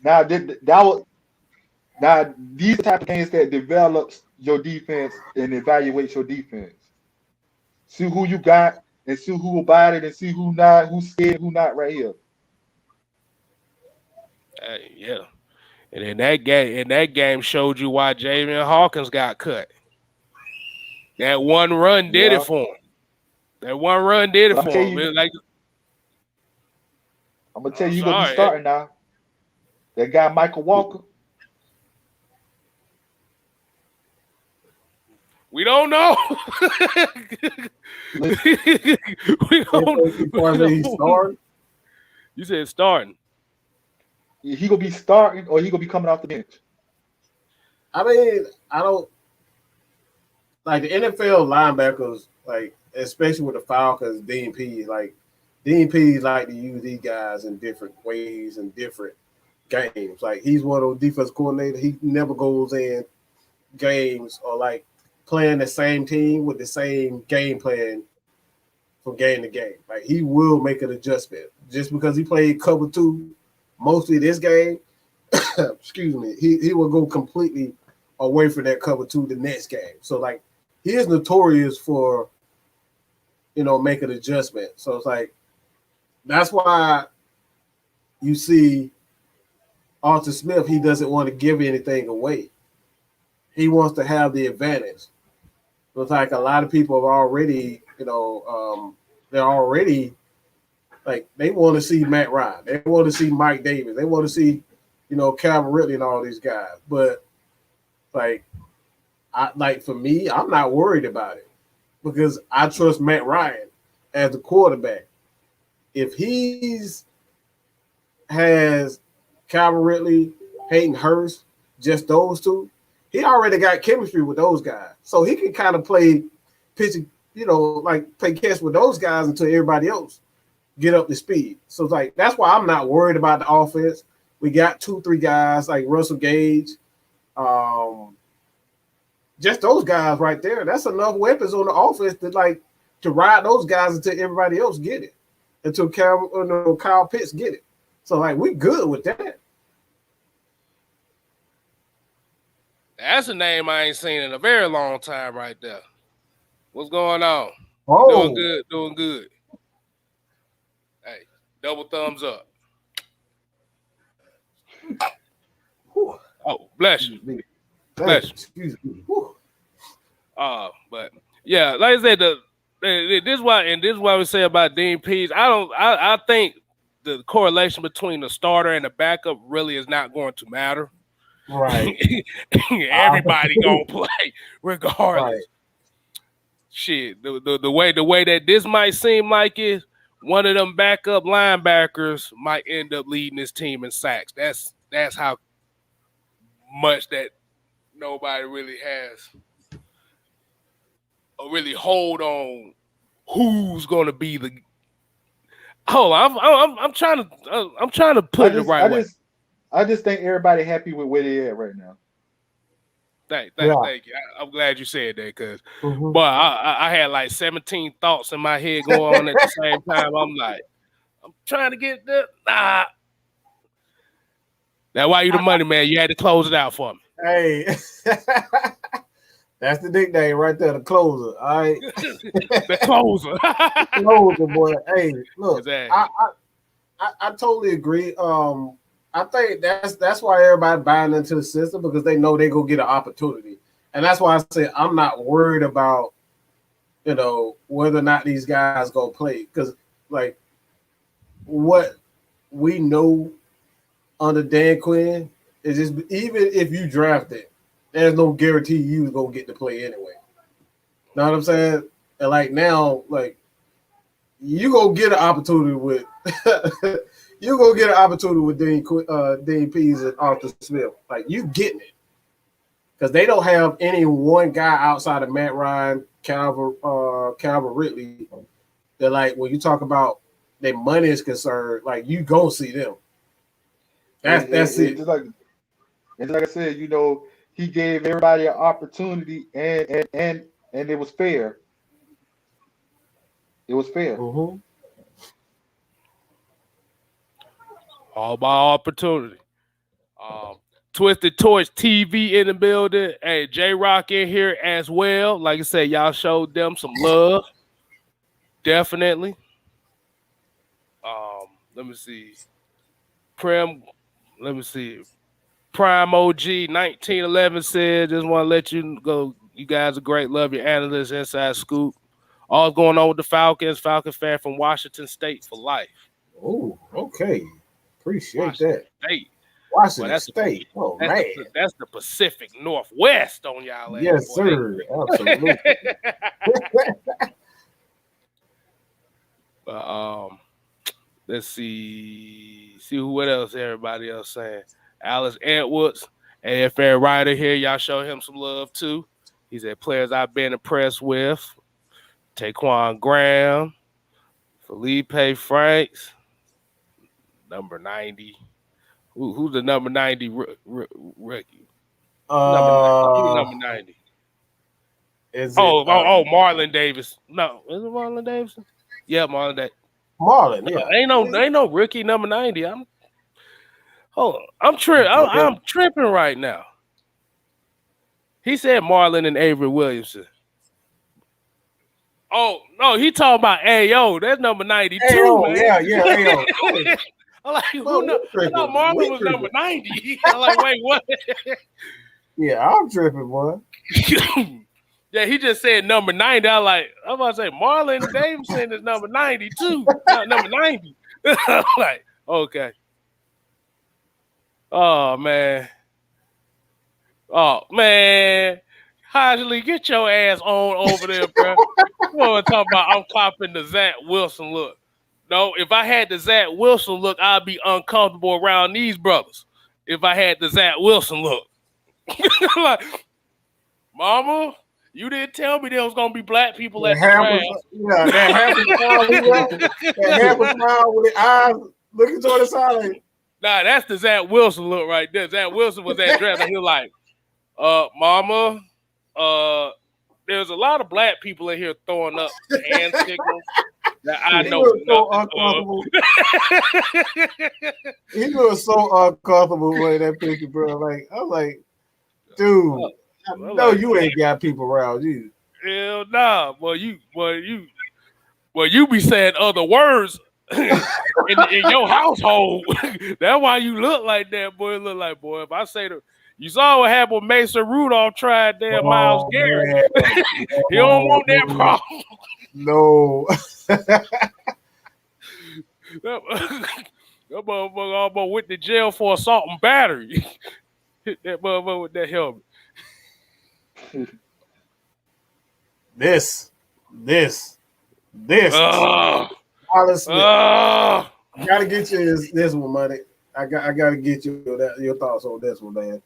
Now these type of games that develops your defense and evaluates your defense. See who you got and see who about it and see who's scared, who not right here. Yeah. And in that game showed you why Jalen Hawkins got cut. That one run did it for him. That one run did it for him. I'm gonna tell you, you're gonna be starting now. That guy Michael Walker. We don't know. We don't know. You said starting. He gonna be starting or he gonna be coming off the bench? I mean, I don't like the NFL linebackers, like especially with the Falcons, DNP, like DNPs like to use these guys in different ways and different games. Like he's one of those defense coordinators. He never goes in games or like playing the same team with the same game plan from game to game. Like he will make an adjustment just because he played cover two mostly this game. Excuse me. He will go completely away from that cover two the next game. So like he is notorious for making an adjustment. So it's like that's why you see Arthur Smith, he doesn't want to give anything away. He wants to have the advantage. It's like a lot of people have already, they're already Like they want to see Matt Ryan, they want to see Mike Davis, they want to see, Calvin Ridley and all these guys. But for me, I'm not worried about it because I trust Matt Ryan as the quarterback. If he's has Calvin Ridley, Hayden Hurst, just those two, he already got chemistry with those guys. So he can kind of play pitching, play catch with those guys until everybody else get up to speed. So it's like that's why I'm not worried about the offense. We got 2-3 guys like Russell Gage, just those guys right there. That's enough weapons on the offense to ride those guys until everybody else get it, until Kyle Pitts get it. So we good with that. That's a name I ain't seen in a very long time right there. What's going on? Oh, doing good. Hey, double thumbs up. Whew. Oh, bless you. Bless you. Excuse me. But yeah, like I said, this is why we say about Dean Pease. I think the correlation between the starter and the backup really is not going to matter. Right. Everybody gonna play regardless. Right. Shit, the way that this might seem like is one of them backup linebackers might end up leading this team in sacks. That's how much that nobody really has a really hold on who's gonna be the. Hold on, I'm trying to put it the right way. I just think everybody happy with where they at right now. Thank you. I'm glad you said that because, but I had like 17 thoughts in my head going on at the same time. I'm like, I'm trying to get that. Nah. Now, why you the money man? You had to close it out for me. Hey, that's the nickname right there, the closer. All right, the closer. Closer, boy. Hey, look, exactly. I totally agree. I think that's why everybody buying into the system because they know they go get an opportunity, and that's why I say I'm not worried about whether or not these guys go play because what we know under Dan Quinn is just even if you draft it, there's no guarantee you gonna get to play anyway. Know what I'm saying? And now, you gonna get an opportunity with. You're going to get an opportunity with Dean Pease and Arthur Smith. You getting it. Because they don't have any one guy outside of Matt Ryan, Calvin Ridley. They're when you talk about their money is concerned, you going to see them. That's it. Just like I said, he gave everybody an opportunity and it was fair. It was fair. Mm-hmm. All about opportunity. Twisted Torch TV in the building. Hey, J-Rock in here as well. Like I said, y'all showed them some love. Definitely. Let me see. Prime OG 1911 said, just want to let you go. You guys are great. Love your analysts, inside scoop. All's going on with the Falcons. Falcon fan from Washington State for life. Oh, okay. Appreciate Washington that. State. Washington State. That's the Pacific Northwest on y'all. Yes, sir. Absolutely. Let's see what else everybody else saying. Alice Edwards, AFL writer here. Y'all show him some love too. He said players I've been impressed with. Taquan Graham, Felipe Franks, number 90. Who's the number 90 rookie? Number 90. Marlon Davis. No, is it Marlon Davis? Yeah, Marlon Davis. Marlon, yeah. Ain't no rookie number 90. I'm tripping right now. He said Marlon and Avery Williamson. Oh no, he talking about Ayo. That's number 92. Ayo, man. Yeah, Ayo. I'm like, I thought Marlon was number 90. I'm like, wait, what? Yeah, I'm tripping, boy. Yeah, he just said number 90. I'm about to say Marlon Davidson is number 92, not number 90. I'm like, okay. Oh man. Hodgley, get your ass on over there, bro. You want to talk about I'm copping the Zach Wilson look. No, if I had the Zach Wilson look, I'd be uncomfortable around these brothers. If I had the Zach Wilson look. Like, Mama, you didn't tell me there was going to be black people at the draft. Yeah, that half a mile with the eyes looking toward the side. Like, nah, that's the Zach Wilson look right there. Zach Wilson was at draft, and he was like, Mama, there's a lot of black people in here throwing up hand signals that I know nothing He was so uncomfortable with that picture, bro. Like, I was like, dude, I know you ain't got people around you. Hell nah. Well, you be saying other words in your household. That's why you look like that, boy. Look like, boy, if I say you saw what happened when Mason Rudolph tried there, Myles Garrett. He don't want that problem. No. That motherfucker almost went to jail for assault and battery. Hit that motherfucker with that helmet. This. Honestly, gotta get you this one, money. I gotta get you your thoughts on this one, man.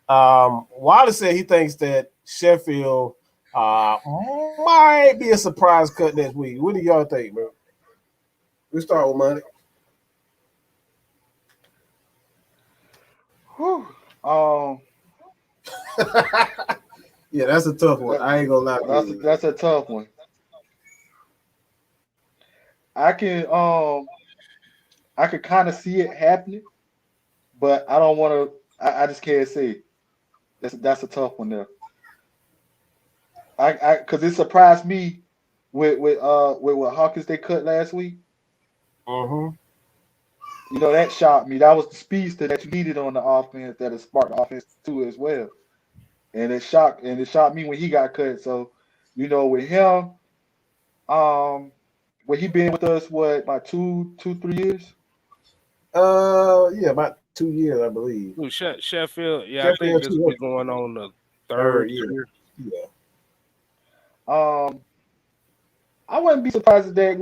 Wallace said he thinks that Sheffield might be a surprise cut next week. What do y'all think, bro? We start with money. Yeah, that's a tough one. I ain't gonna lie. That's a tough one. I can kind of see it happening, but I don't want to. I just can't see. That's a tough one there. Because it surprised me with what Hawkins they cut last week. Mm-hmm. You know, that shocked me. That was the speedster that you needed on the offense that has sparked the offense too as well. And it shocked me when he got cut. So, you know, with him, well, he been with us about 2-3 years? Yeah, about 2 years, I believe. Ooh, Sheffield, yeah, I think this is going on the third year. Yeah. I wouldn't be surprised if that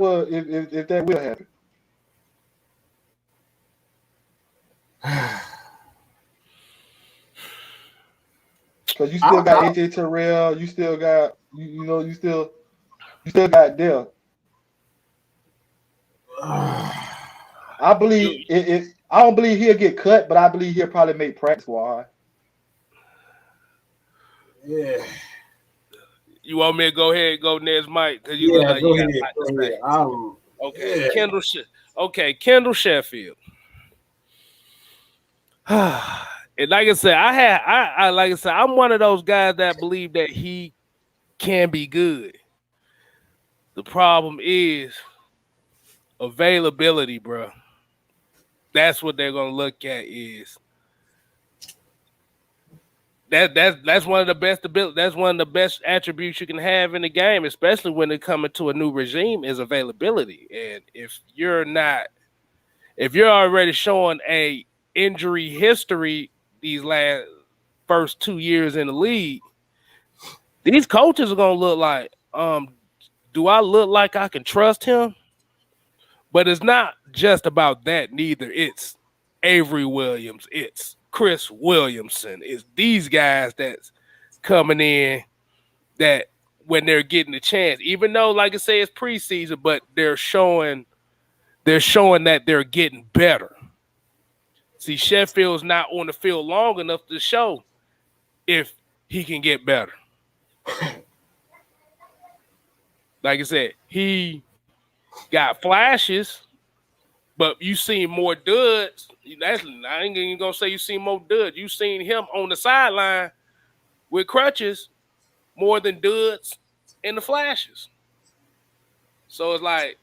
will happen. Because you still got AJ Terrell, you still got you still got Dell. I believe I don't believe he'll get cut, but I believe he'll probably make practice squad. Yeah. You want me to go ahead and go next, Mike? Because you look like you got a lot to say. Okay, yeah. Kendall Sheffield. And like I said, I'm one of those guys that believe that he can be good. The problem is availability, bro. That's what they're gonna look at. Is that's one of the best ability. That's one of the best attributes you can have in the game, especially when it comes to a new regime, is availability. And if you're already showing a injury history these first 2 years in the league, these coaches are gonna look like, do I look like I can trust him? But it's not just about that neither. It's Avery Williams, it's Chris Williamson, it's these guys that's coming in that when they're getting the chance, even though, like I say, it's preseason, but they're showing that they're getting better. See, Sheffield's not on the field long enough to show if he can get better. Like I said, he got flashes, but you seen more duds. I ain't even gonna say you seen more duds. You seen him on the sideline with crutches more than duds in the flashes. So it's like,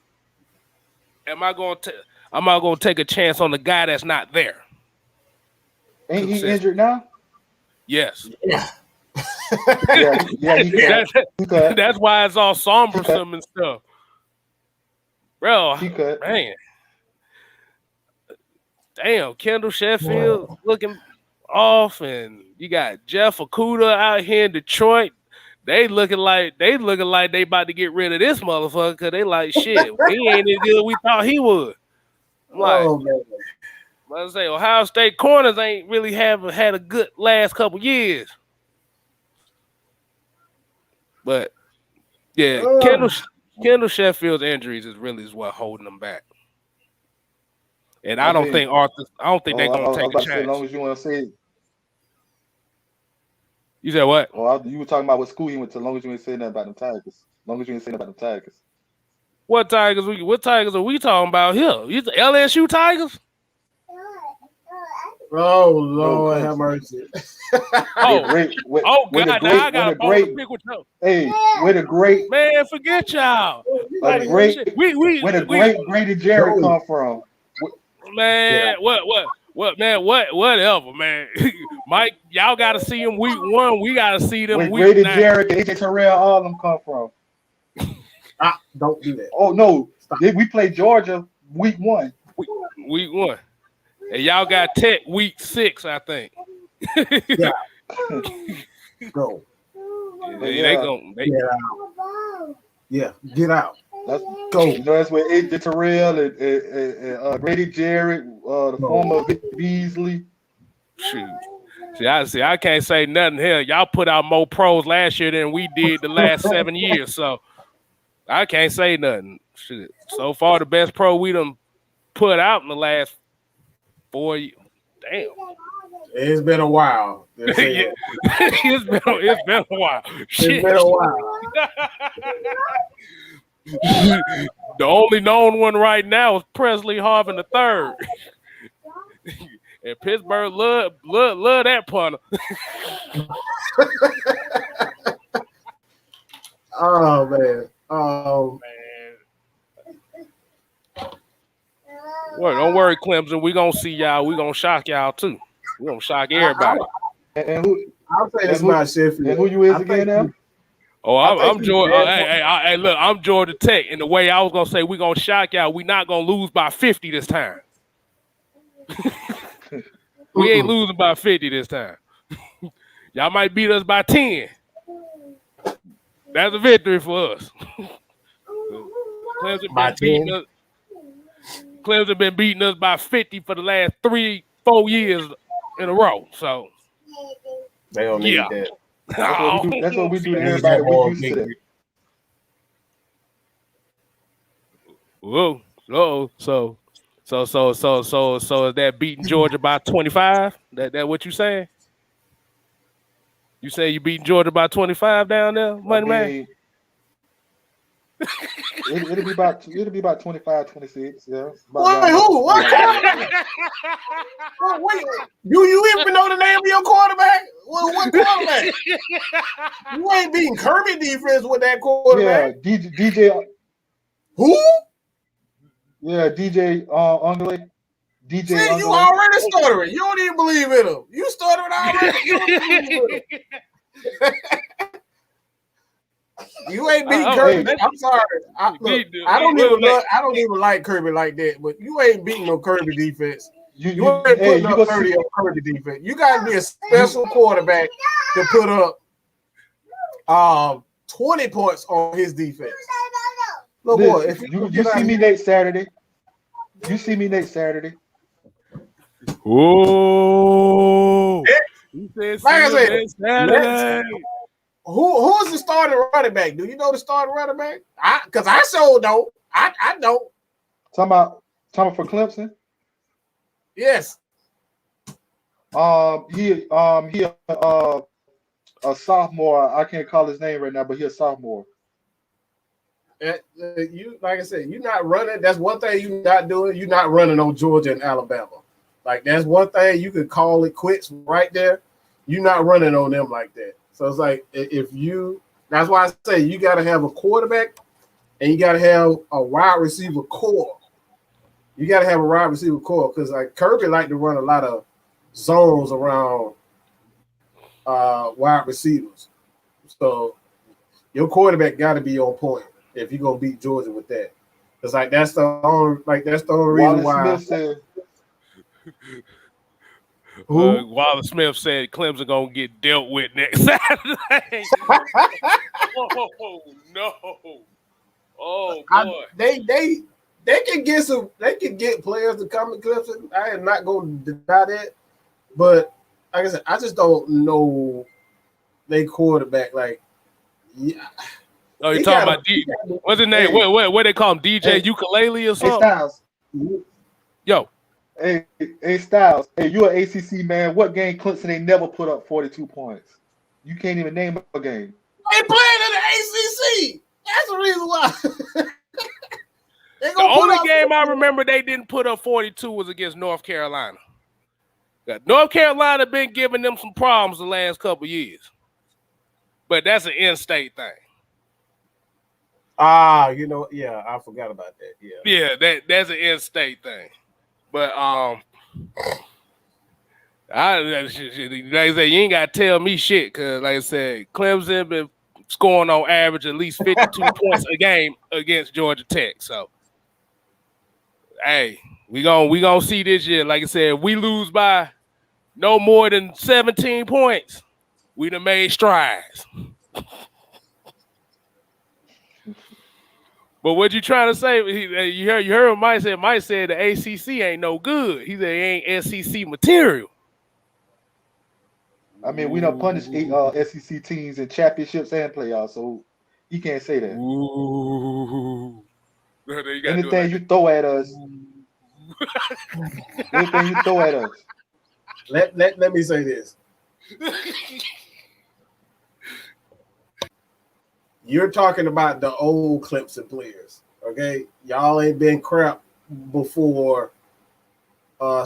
am I gonna take a chance on the guy that's not there? Ain't he injured now? Yes. Yeah. That's why it's all sombersome and stuff. Bro, man. Damn, Kendall Sheffield looking off, and you got Jeff Okudah out here in Detroit. They looking like they about to get rid of this motherfucker because they like shit. He ain't as good as we thought he would. I'm like, let's say Ohio State corners ain't really had a good last couple years. But yeah, Kendall Sheffield's injuries is what holding them back. And I don't think they're gonna take a chance. As long as you want to say it. You said what? Well, you were talking about what school he went to. As long as you ain't saying nothing about them Tigers. As long as you ain't saying nothing about them Tigers. What Tigers are we talking about here? You the LSU Tigers? Oh Lord, have mercy. God! Now I got a bone to pick with you. Hey, where the great man, forget y'all. Where the great Grady Jarrett come from? Man, what, man, whatever, man. Mike, y'all got to see him week 1. We got to see them week 9. Where did Jarrett and AJ Terrell, all of them come from? Don't do that. Oh, no. We played Georgia week 1. Week 1. And y'all got Tech week 6, I think. Yeah. Go. Get out. Go. You know, that's where AJ Terrell and Grady Jarrett, the former Beasley. Shoot. See, I can't say nothing here. Y'all put out more pros last year than we did the last 7 years, so I can't say nothing. Shit. So far, the best pro we done put out in the last 4 years. Damn. It's been a while. It's been a while. Shit. It's been a while. The only known one right now is Presley Harvin III. And Pittsburgh love that punter. Oh man. Well, don't worry, Clemson. We gonna see y'all. We gonna shock y'all too. We gonna shock everybody. I'll say this about Sheffield. And who you is again now? Oh, I'm Georgia. Hey, look, I'm Georgia Tech. And the way I was gonna say we gonna shock y'all, we not gonna lose by 50 this time. We ain't losing by 50 this time. Y'all might beat us by 10. That's a victory for us. Clemson been beating us by 50 for the last 3-4 years in a row. So they don't need that. That's what we do to everybody. We used to that. Whoa. So is that beating Georgia by 25? That what you saying? You say you beating Georgia by 25 down there, Money Man? It'll be about 25, 26. Yeah. Wait, who? What? Wait, do you even know the name of your quarterback? What quarterback? You ain't beating Kirby defense with that quarterback. Yeah, DJ. Who? Yeah, DJ Ungly. DJ. See, Ungly. you already stuttering. You don't even believe in him. You stuttering already. You don't believe in him. You ain't beating Kirby. I'm sorry. I don't even like Kirby like that, but you ain't beating no Kirby defense. You ain't putting up 30 on Kirby defense. You got to be a special quarterback to put up 20 points on his defense. Look, boy, if you see me next Saturday. You see me next Saturday. Oh, like I said, who is the starting running back? Do you know the starting running back? Because I sure don't. I don't. Talking about for Clemson? Yes. He a sophomore. I can't call his name right now, but he's a sophomore. You like I said, you're not running. That's one thing you're not doing. You're not running on Georgia and Alabama. Like that's one thing you could call it quits right there. You're not running on them like that. So it's like that's why I say you got to have a quarterback and you got to have a wide receiver core. You got to have a wide receiver core because like Kirby like to run a lot of zones around wide receivers. So your quarterback got to be on point if you're gonna beat Georgia with that. It's like that's the only reason why. Smith said, Wallace Smith said Clemson gonna get dealt with next Saturday. Oh no! Oh boy! They can get some. They can get players to come to Clemson. I am not going to deny that, but like I said, I just don't know they quarterback. Like, yeah. Oh, you talking about DJ? What's his name? What they call him? DJ Ukulele or something? Hey, Styles. Yo. Hey, Styles. Hey, you an ACC man. What game Clemson ain't never put up 42 points? You can't even name a game. They playing in the ACC. That's the reason why. The only game I remember they didn't put up 42 was against North Carolina. North Carolina been giving them some problems the last couple of years. But that's an in-state thing. I forgot about that. Yeah, that's an in-state thing. But like I say, you ain't gotta tell me shit, cause like I said, Clemson been scoring on average at least 52 points a game against Georgia Tech. So hey, we gonna see this year. Like I said, if we lose by no more than 17 points, we done made strides. But what you trying to say? You heard what Mike said. Mike said the ACC ain't no good. He said it ain't SEC material. I mean, we done punished SEC teams in championships and playoffs, so he can't say that. Ooh. Anything you throw at us. Anything you throw at us. Let me say this. You're talking about the old Clemson players, okay? Y'all ain't been crap before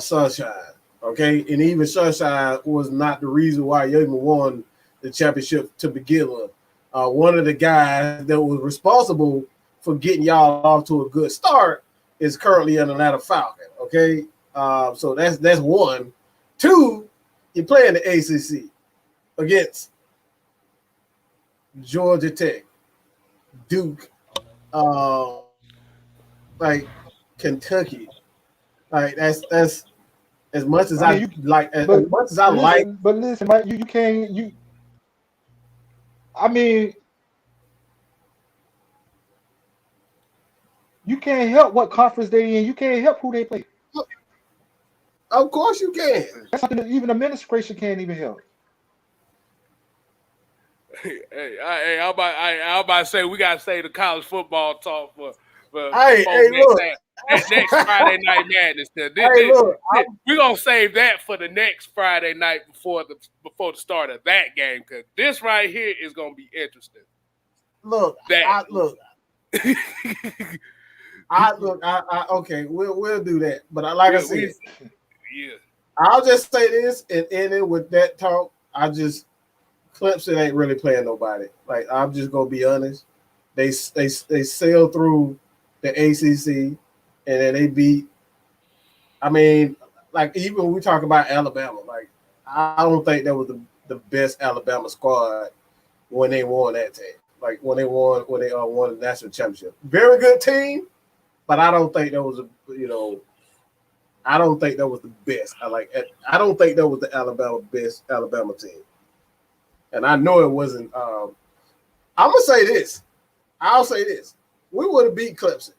Sunshine, okay? And even Sunshine was not the reason why you even won the championship to begin with. One of the guys that was responsible for getting y'all off to a good start is currently an Atlanta Falcon, okay? So that's one. Two, you play in the ACC against Georgia Tech, Duke, like Kentucky, like that's as much as I like. As much as I like, but listen, Mike, you can't. I mean, you can't help what conference they in. You can't help who they play. Of course, you can. That's something that even administration can't even help. Hey, I'm about to say we gotta say the college football talk for next Friday Night Madness. We're gonna save that for the next Friday night before the start of that game, because this right here is gonna be interesting. Okay, we'll do that. But I said, I'll just say this and end it with that talk. Clemson ain't really playing nobody. Like, I'm just gonna be honest. They sail through the ACC and then they beat. I mean, like, even when we talk about Alabama, like, I don't think that was the best Alabama squad when they won that team. Like when they won the national championship. Very good team, but I don't think that was I don't think that was the best. I don't think that was the best Alabama team. And I know it wasn't. I'm gonna say this. I'll say this. We would have beat Clemson.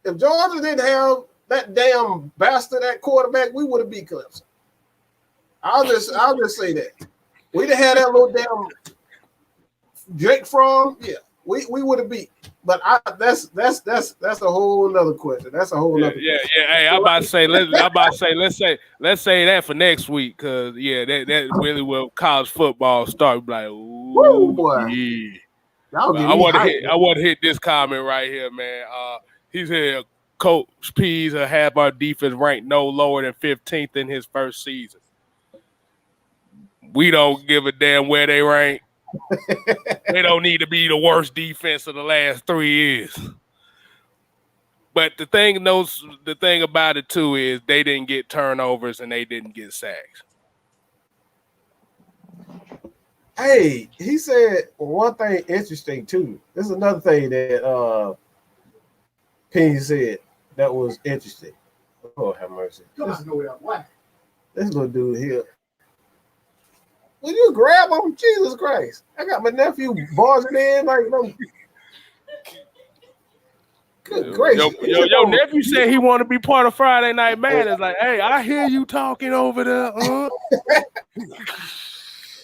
If Georgia didn't have that damn bastard at quarterback, we would have beat Clemson. I'll just say that. We'd have had that little damn Jake Fromm. Yeah, we would have beat. But that's a whole nother question. That's a whole other yeah. Hey, I'm about to say let's say that for next week, because that really will college football start. Like, ooh, boy. Yeah. I want to hit this comment right here, man. He said Coach P's have our defense ranked no lower than 15th in his first season. We don't give a damn where they rank. They don't need to be the worst defense of the last 3 years. But the thing about it too is they didn't get turnovers and they didn't get sacks. Hey, he said one thing interesting too. This is another thing that Penny said that was interesting. Oh, have mercy. This little dude here. Will you grab him? Jesus Christ. I got my nephew barging in like no. Good gracious. Your nephew said he want to be part of Friday Night Madness. Like, hey, I hear you talking over there.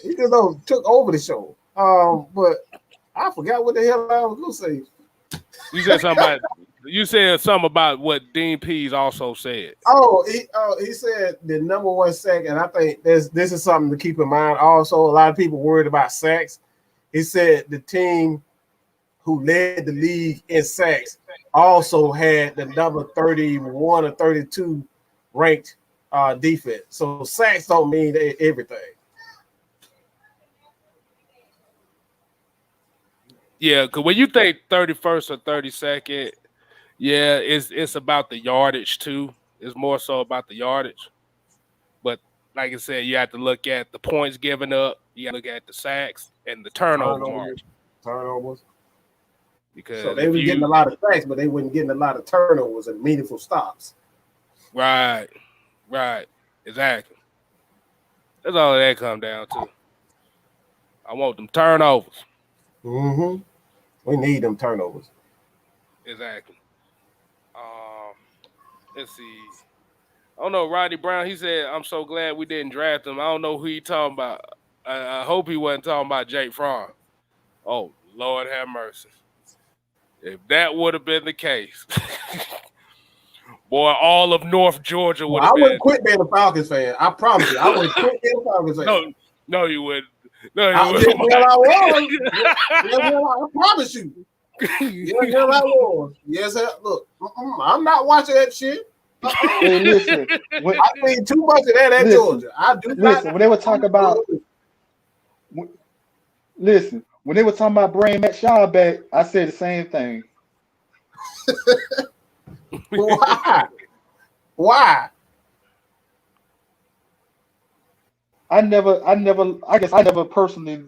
He just took over the show. But I forgot what the hell I was gonna say. You said something about what Dean Pease also said. He said the number one sack, and I think this is something to keep in mind. Also, a lot of people worried about sacks. He said the team who led the league in sacks also had the number 31 or 32 ranked defense. So sacks don't mean everything. Yeah, because when you think 31st or 32nd, yeah, it's about the yardage too. It's more so about the yardage. But like I said, you have to look at the points given up. You got to look at the sacks and the turnovers. Because so they were getting a lot of sacks, but they weren't getting a lot of turnovers and meaningful stops. Right, exactly. That's all that comes down to. I want them turnovers. Mm-hmm. We need them turnovers. Exactly. Let's see. I don't know, Rodney Brown, he said, I'm so glad we didn't draft him. I don't know who he talking about. I hope he wasn't talking about Jake Fromm. Oh, Lord have mercy. If that would have been the case, boy, all of North Georgia would have been. I wouldn't quit being a Falcons fan. I promise you. I wouldn't quit being a Falcons fan. No, you wouldn't. No, you I promise you. Yeah, I was. Yes, look, I'm not watching that shit. Hey, listen, I seen too much of that at Georgia. I do. Listen, when they were talking about, when they were talking about bringing Matt Shaw back, I said the same thing. Why? Why? I guess I never personally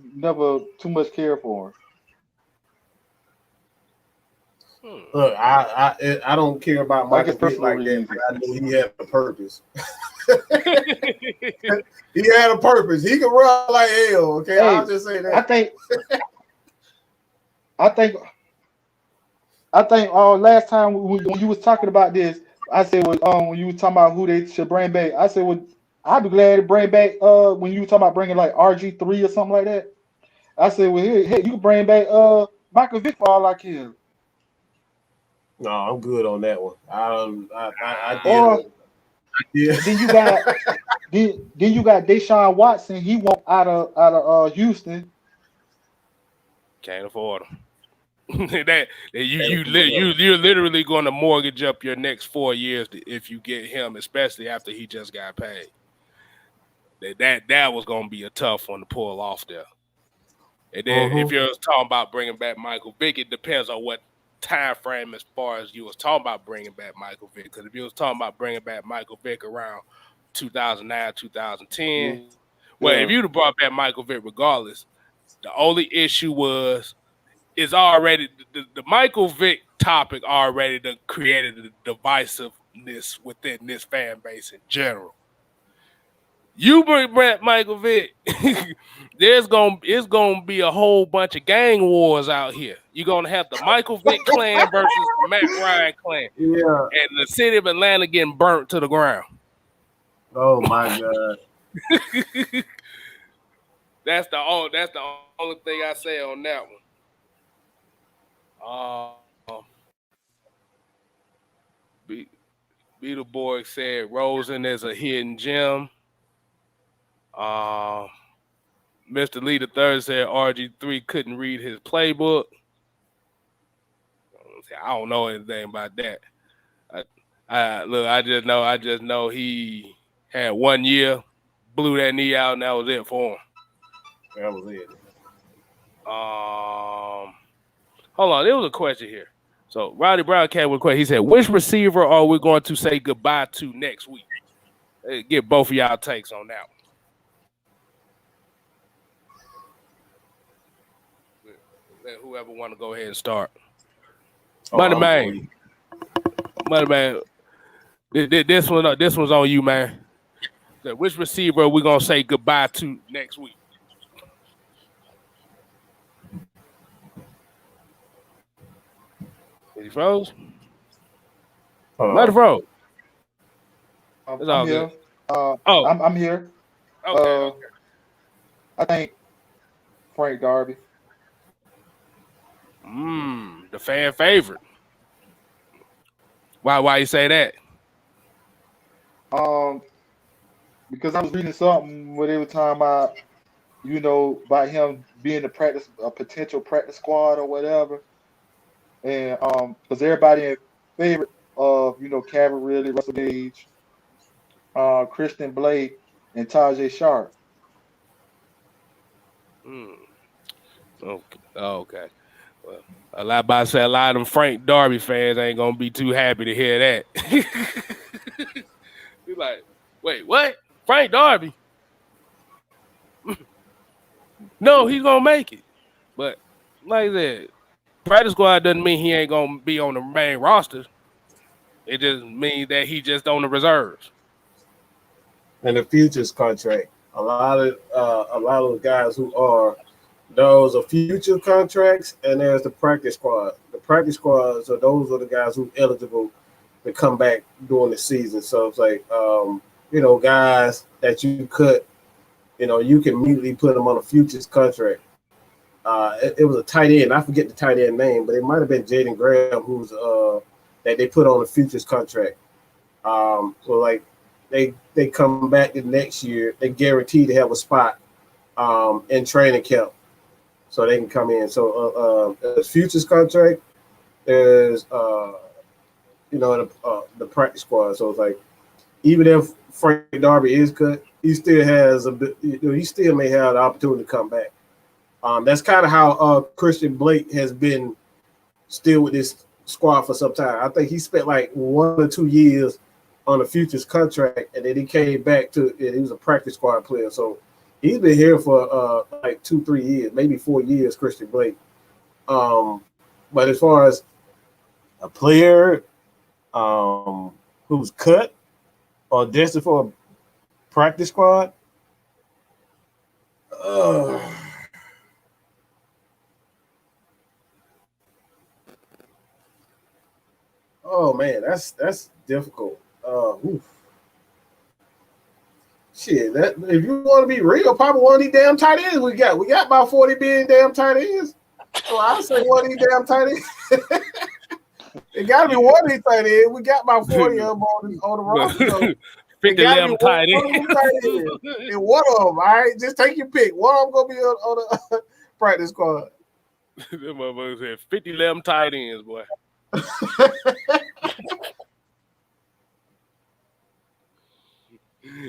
too much care for him. Look, I don't care about Michael Vick like that, but I knew he had a purpose. He had a purpose. He could run like hell. Okay, hey, I'll just say that. I think last time when you was talking about this, I said when you was talking about who they should bring back, I said I'd be glad to bring back when you were talking about bringing like RG3 or something like that. I said, well, hey, you can bring back Michael Vick for all I care. No, I'm good on that one. I did. Then you got Deshaun Watson. He won't out of Houston. Can't afford him. You're literally going to mortgage up your next 4 years if you get him, especially after he just got paid. That was going to be a tough one to pull off there. And then if you're talking about bringing back Michael Vick, it depends on what time frame as far as you was talking about bringing back Michael Vick. Because if you was talking about bringing back Michael Vick around 2009, 2010, well, if you'd have brought back Michael Vick regardless, the only issue is already the Michael Vick topic already created the divisiveness within this fan base in general. You bring back Michael Vick, it's gonna be a whole bunch of gang wars out here. You're gonna have the Michael Vick clan versus the Matt Ryan clan, and the city of Atlanta getting burnt to the ground. Oh my God! That's the only thing I say on that one. Beetle Boy said Rosen is a hidden gem. Mr. Lee III said RG3 couldn't read his playbook. I don't know anything about that. I just know he had 1 year, blew that knee out, and that was it for him. That was it. Hold on, there was a question here. So Rodney Brown came with a question. He said, which receiver are we going to say goodbye to next week? Get both of y'all takes on that one. Let whoever want to go ahead and start. Oh, Money I'm man, going. money man. This one's on you, man. So which receiver are we gonna say goodbye to next week? Is he froze? Let it froze. It's all I'm here. good. Oh, I'm here. okay. I think Frank Darby. The fan favorite. Why you say that? Because I was reading something where they were talking about, about him being a potential practice squad or whatever, and because everybody in favorite of Calvin Ridley, Russell Gage, Christian Blake, and Tajay Sharp. Okay. Well, a lot of them Frank Darby fans ain't gonna be too happy to hear that. He's like, wait, what? Frank Darby? No, he's gonna make it. But like I said, practice squad doesn't mean he ain't gonna be on the main roster. It just means that he just on the reserves. And the futures contract. A lot of guys who are those are future contracts, and there's the practice squad. The practice squads are those are the guys who are eligible to come back during the season. So it's like guys that you cut, you can immediately put them on a futures contract. It was a tight end. I forget the tight end name, but it might have been Jaden Graham, who's that they put on a futures contract. So like they come back the next year, they guarantee to have a spot in training camp, so they can come in. So there's futures contract. There's the practice squad. So it's like even if Frank Darby is cut, he still has a bit. He still may have the opportunity to come back. That's kind of how Christian Blake has been still with this squad for some time. I think he spent like 1 or 2 years on a futures contract, and then he came back to he was a practice squad player. So he's been here for like 2-3 years, maybe 4 years, Christian Blake. But as far as a player who's cut or destined for a practice squad, oh man, that's difficult. Shit, that if you want to be real, probably one of these damn tight ends we got. We got about 40 billion damn tight ends. So I say one of these damn tight ends. It got to be one of these tight ends. We got about 40 of them on the roster. So 50 of them tight ends. And one of them, all right, just take your pick. One of them gonna be on the practice squad. That motherfucker said 50 of them tight ends, boy.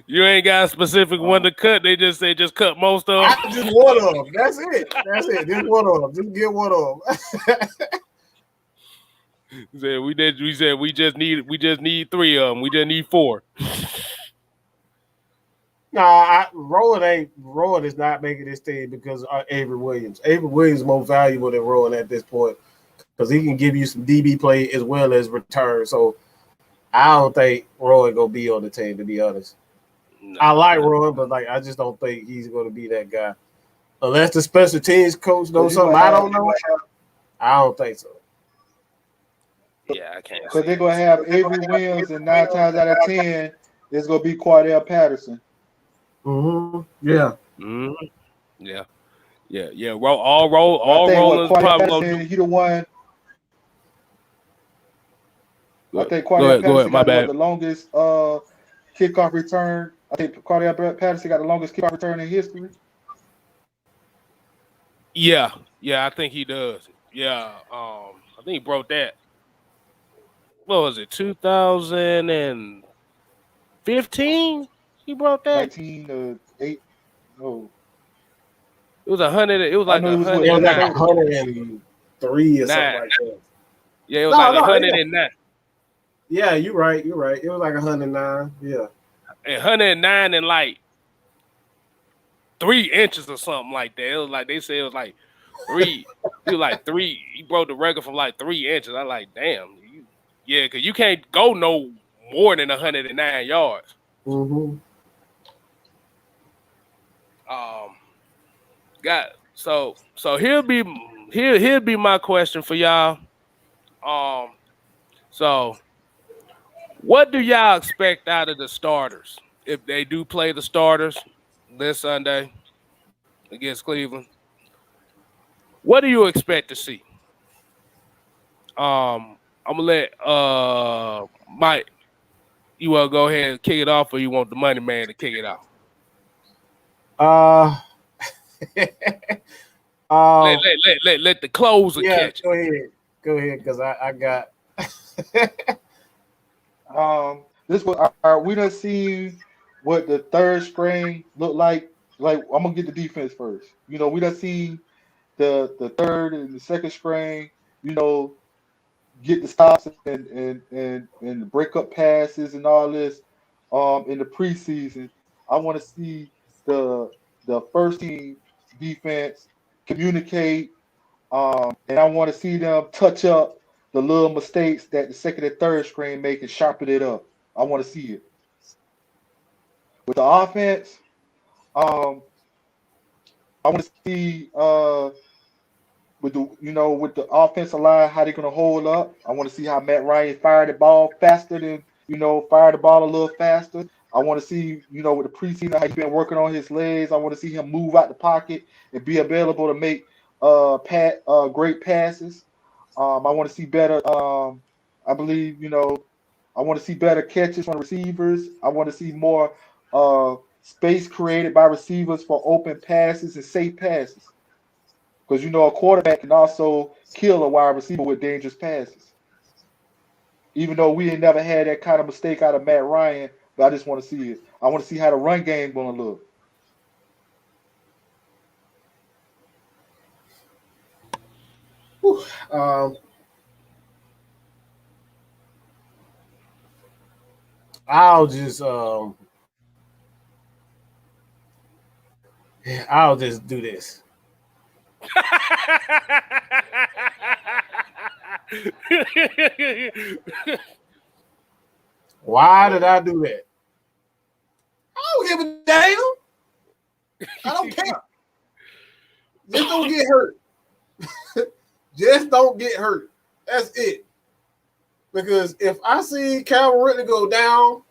You ain't got a specific one to cut. They just say just cut most of them. Just one of them. That's it. Just one of them. Just get one of them. We just need 3 of them. We just need 4. Nah, Rowan is not making this team because of Avery Williams. Avery Williams is more valuable than Rowan at this point because he can give you some DB play as well as return. So I don't think Rowan gonna be on the team, to be honest. No, I like Rowan, but I just don't think he's gonna be that guy. Unless the special teams coach knows something I don't know. I don't think so. Yeah, I can't. Because they're gonna have Avery Williams, and 9 times out of 10, it's gonna be Cordell Patterson. Yeah. Yeah. All Rollins probably gonna do. He the one. I think Cordell Patterson got the longest kickoff return. I think Cordell Patterson got the longest kickoff return in history. Yeah, I think he does. Yeah, I think he broke that. What was it, 2015? He broke that. 1908. No. It was 100. It was like 100. It was like 103 or something like that. Yeah, it was like 109. Yeah, you're right. It was like 109. Yeah. And 109 and like 3 inches or something like that. It was like they said it was like 3. He was like 3. He broke the record from like 3 inches. I like, damn. Yeah, because you can't go no more than 109 yards. Mm-hmm. So here'll be my question for y'all. So what do y'all expect out of the starters if they do play the starters this Sunday against Cleveland? What do you expect to see? I'm gonna let Mike. You want to go ahead and kick it off, or you want the money man to kick it off? Let the closer catch. Go ahead, because I got. This was we done seen what the third string look like. Like, I'm gonna get the defense first. We done seen the third and the second string. Get the stops and the break up passes and all this. In the preseason, I want to see the first team defense communicate. And I want to see them touch up the little mistakes that the second and third string make and sharpen it up. I want to see it. With the offense, I want to see with the offensive line how they're gonna hold up. I want to see how Matt Ryan fired the ball faster than fire the ball a little faster. I want to see with the preseason how he's been working on his legs. I want to see him move out the pocket and be available to make great passes. I want to see better. I believe I want to see better catches from receivers. I want to see more space created by receivers for open passes and safe passes. Because a quarterback can also kill a wide receiver with dangerous passes. Even though we ain't never had that kind of mistake out of Matt Ryan, but I just want to see it. I want to see how the run game gonna look. I'll just do this. Why did I do that? I don't give a damn. I don't care. Just don't get hurt. Just don't get hurt. That's it. Because if I see Calvin Ridley go down,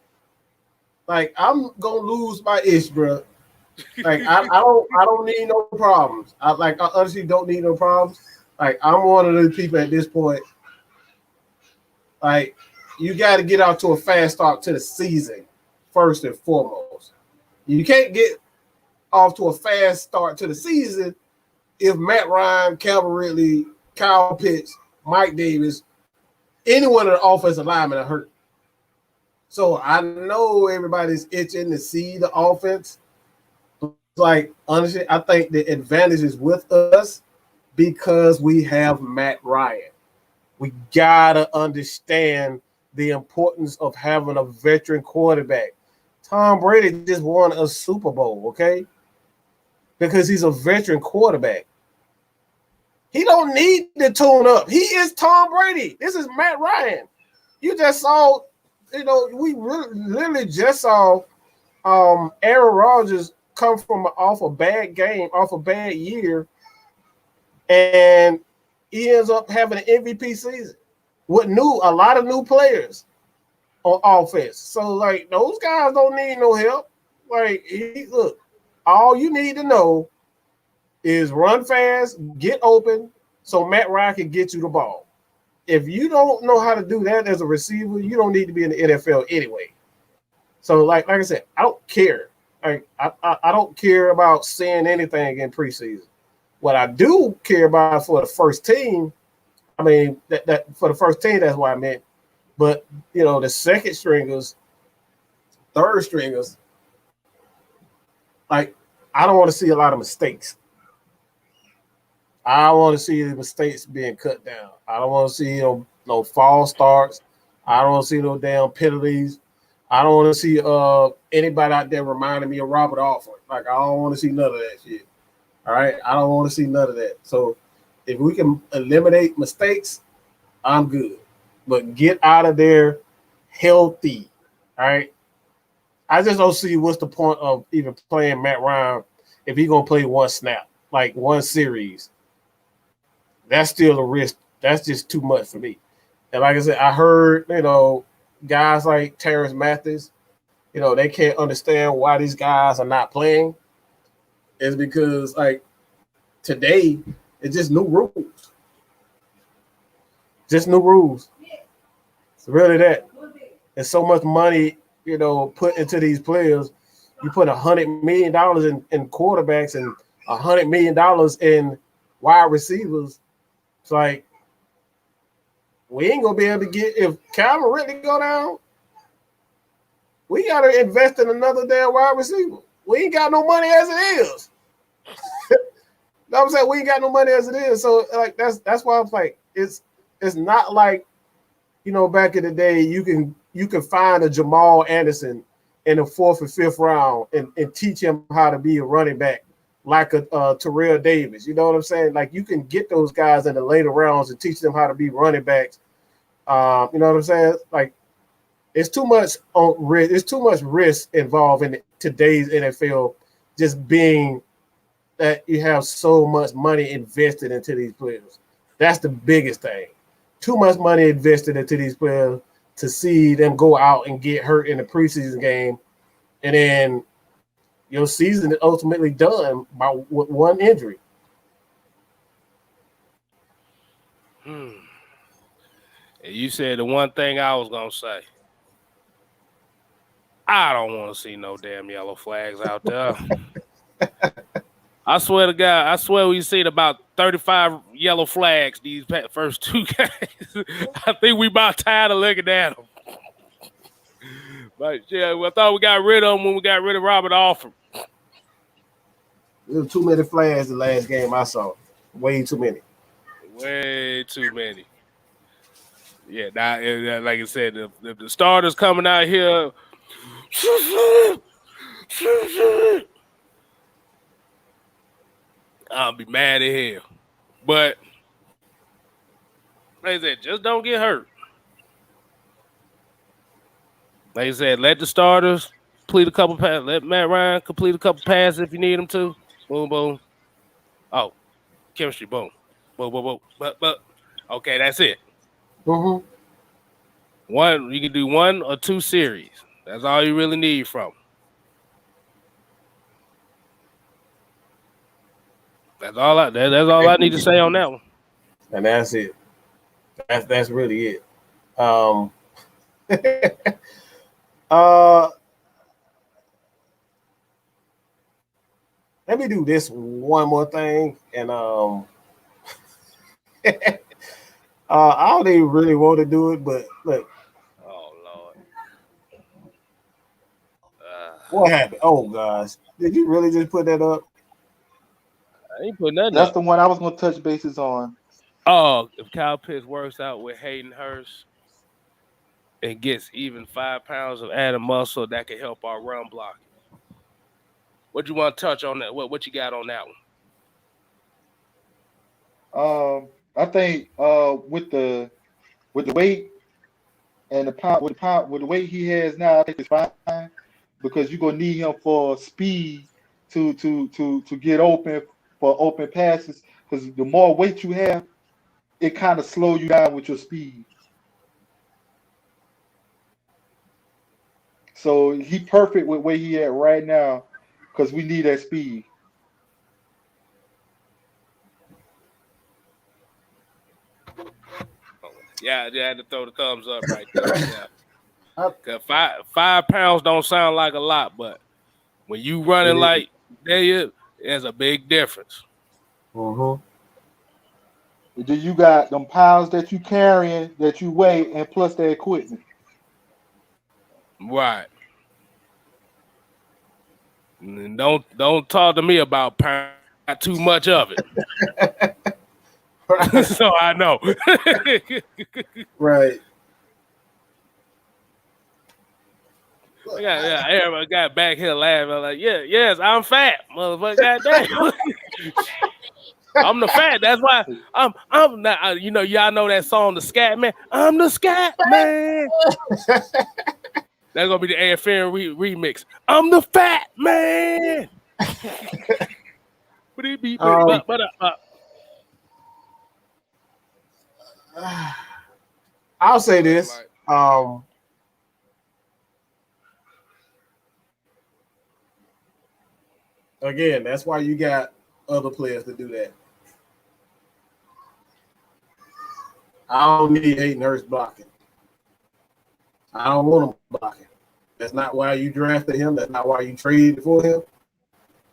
like, I'm gonna lose my ish, bro. Like, I don't need no problems. I honestly don't need no problems. Like, I'm one of those people at this point. Like, you got to get out to a fast start to the season first and foremost. You can't get off to a fast start to the season if Matt Ryan, Calvin Ridley, Kyle Pitts, Mike Davis, anyone of the offensive linemen are hurt. So I know everybody's itching to see the offense. Like, honestly, I think the advantage is with us because we have Matt Ryan. We gotta understand the importance of having a veteran quarterback. Tom Brady just won a Super Bowl, okay? Because he's a veteran quarterback. He don't need to tune up. He is Tom Brady. This is Matt Ryan. You just saw, we literally just saw Aaron Rodgers come from off a bad game, off a bad year, and he ends up having an MVP season with a lot of new players on offense. So, like, those guys don't need no help. Like, look, all you need to know is run fast, get open, so Matt Ryan can get you the ball. If you don't know how to do that as a receiver, you don't need to be in the NFL anyway. So, like I said, I don't care. Like, I don't care about seeing anything in preseason. What I do care about for the first team, I mean, that for the first team, that's what I meant. But, the second stringers, third stringers, like, I don't want to see a lot of mistakes. I want to see the mistakes being cut down. I don't want to see no false starts. I don't want to see no damn penalties. I don't want to see anybody out there reminding me of Robert Alford. Like, I don't want to see none of that shit. All right, I don't want to see none of that. So if we can eliminate mistakes, I'm good. But get out of there healthy. All right. I just don't see what's the point of even playing Matt Ryan if he's gonna play one snap, like one series. That's still a risk. That's just too much for me. And like I said, I heard, guys like Terrence Mathis, they can't understand why these guys are not playing. It's because like today, it's just new rules. Just new rules. It's really that. There's so much money, put into these players. You put $100 million in quarterbacks and $100 million in wide receivers. It's like we ain't gonna be able to get if Calvin Ridley go down. We gotta invest in another damn wide receiver. We ain't got no money as it is. You know what I'm saying? We ain't got no money as it is. So like that's why I'm like it's not like back in the day you can find a Jamal Anderson in the 4th or 5th round and teach him how to be a running back like a Terrell Davis. You know what I'm saying? Like you can get those guys in the later rounds and teach them how to be running backs. You know what I'm saying? Like it's too much on risk. It's too much risk involved in today's NFL. Just being that you have so much money invested into these players. That's the biggest thing. Too much money invested into these players to see them go out and get hurt in the preseason game, and then your season is ultimately done by one injury. You said the one thing I was gonna say. I don't want to see no damn yellow flags out there. I swear to God, we've seen about 35 yellow flags these first 2 games. I think we about tired of looking at them. But yeah, I thought we got rid of them when we got rid of Robert Alford. There were too many flags the last game I saw. Way too many. Way too many. Yeah, now like I said, the starters coming out here. I'll be mad at hell. But like I said, just don't get hurt. Like I said, let the starters complete a couple passes. Let Matt Ryan complete a couple passes if you need him to. Boom, boom. Oh, chemistry, boom. Boom, boom, boom. But okay, that's it. Mm-hmm. You can do 1 or 2 series. That's all you really need from him. That's all I need to say on that one. And that's it. That's really it. Let me do this one more thing, and I don't even really want to do it, but look. Oh Lord. What happened? Oh gosh. Did you really just put that up? I ain't put nothing That's up. the one I was gonna touch bases on. Oh, if Kyle Pitts works out with Hayden Hurst and gets even 5 pounds of added muscle, that can help our run blocking. What you want to touch on that? What you got on that one? I think with the weight and with the weight he has now, I think it's fine because you're gonna need him for speed to get open for open passes. Because the more weight you have, it kind of slows you down with your speed. So he perfect with where he at right now because we need that speed. Yeah, I had to throw the thumbs up right there. Yeah. 5 pounds don't sound like a lot, but when you running like that, there's a big difference. Mm-hmm. Then you got them pounds that you carrying, that you weigh, and plus the equipment. Right. And don't talk to me about pound. Not too much of it. So I know. Right. Like Everybody got back here laughing like, yes, I'm fat, motherfucker. Goddamn. I'm the fat. That's why I'm not. Y'all know that song, the Scat Man. I'm the Scat Man. That's gonna be the AFN remix. I'm the Fat Man. I'll say this. Again, that's why you got other players to do that. I don't need Hayden Hurst blocking. I don't want him blocking. That's not why you drafted him. That's not why you traded for him.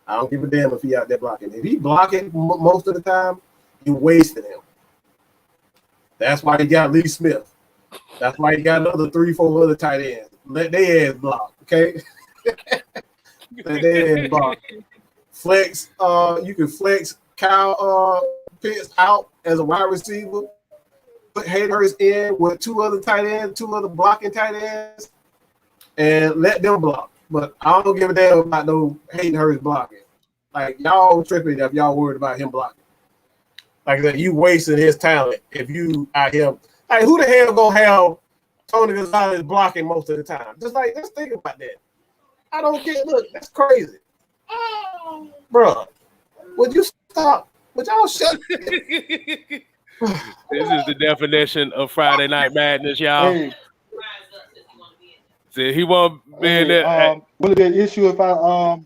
I don't give a damn if he out there blocking. If he blocking most of the time, you wasted him. That's why he got Lee Smith. That's why he got another 3-4 other tight ends. Let their ass block, okay? Let their ass block. Flex, you can flex Kyle Pitts out as a wide receiver. Put Hayden Hurst in with 2 other tight ends, 2 other blocking tight ends, and let them block. But I don't give a damn about no Hayden Hurst blocking. Like, y'all tripping if y'all worried about him blocking. Like that, you wasting his talent if you out here. Like, who the hell gonna have Tony Gonzalez blocking most of the time? Just like, let's think about that. I don't get. Look, that's crazy, bro. Would you stop? Would y'all shut? This is the definition of Friday Night Madness, y'all. Hey. See, he won't be in there. Will it be an issue if I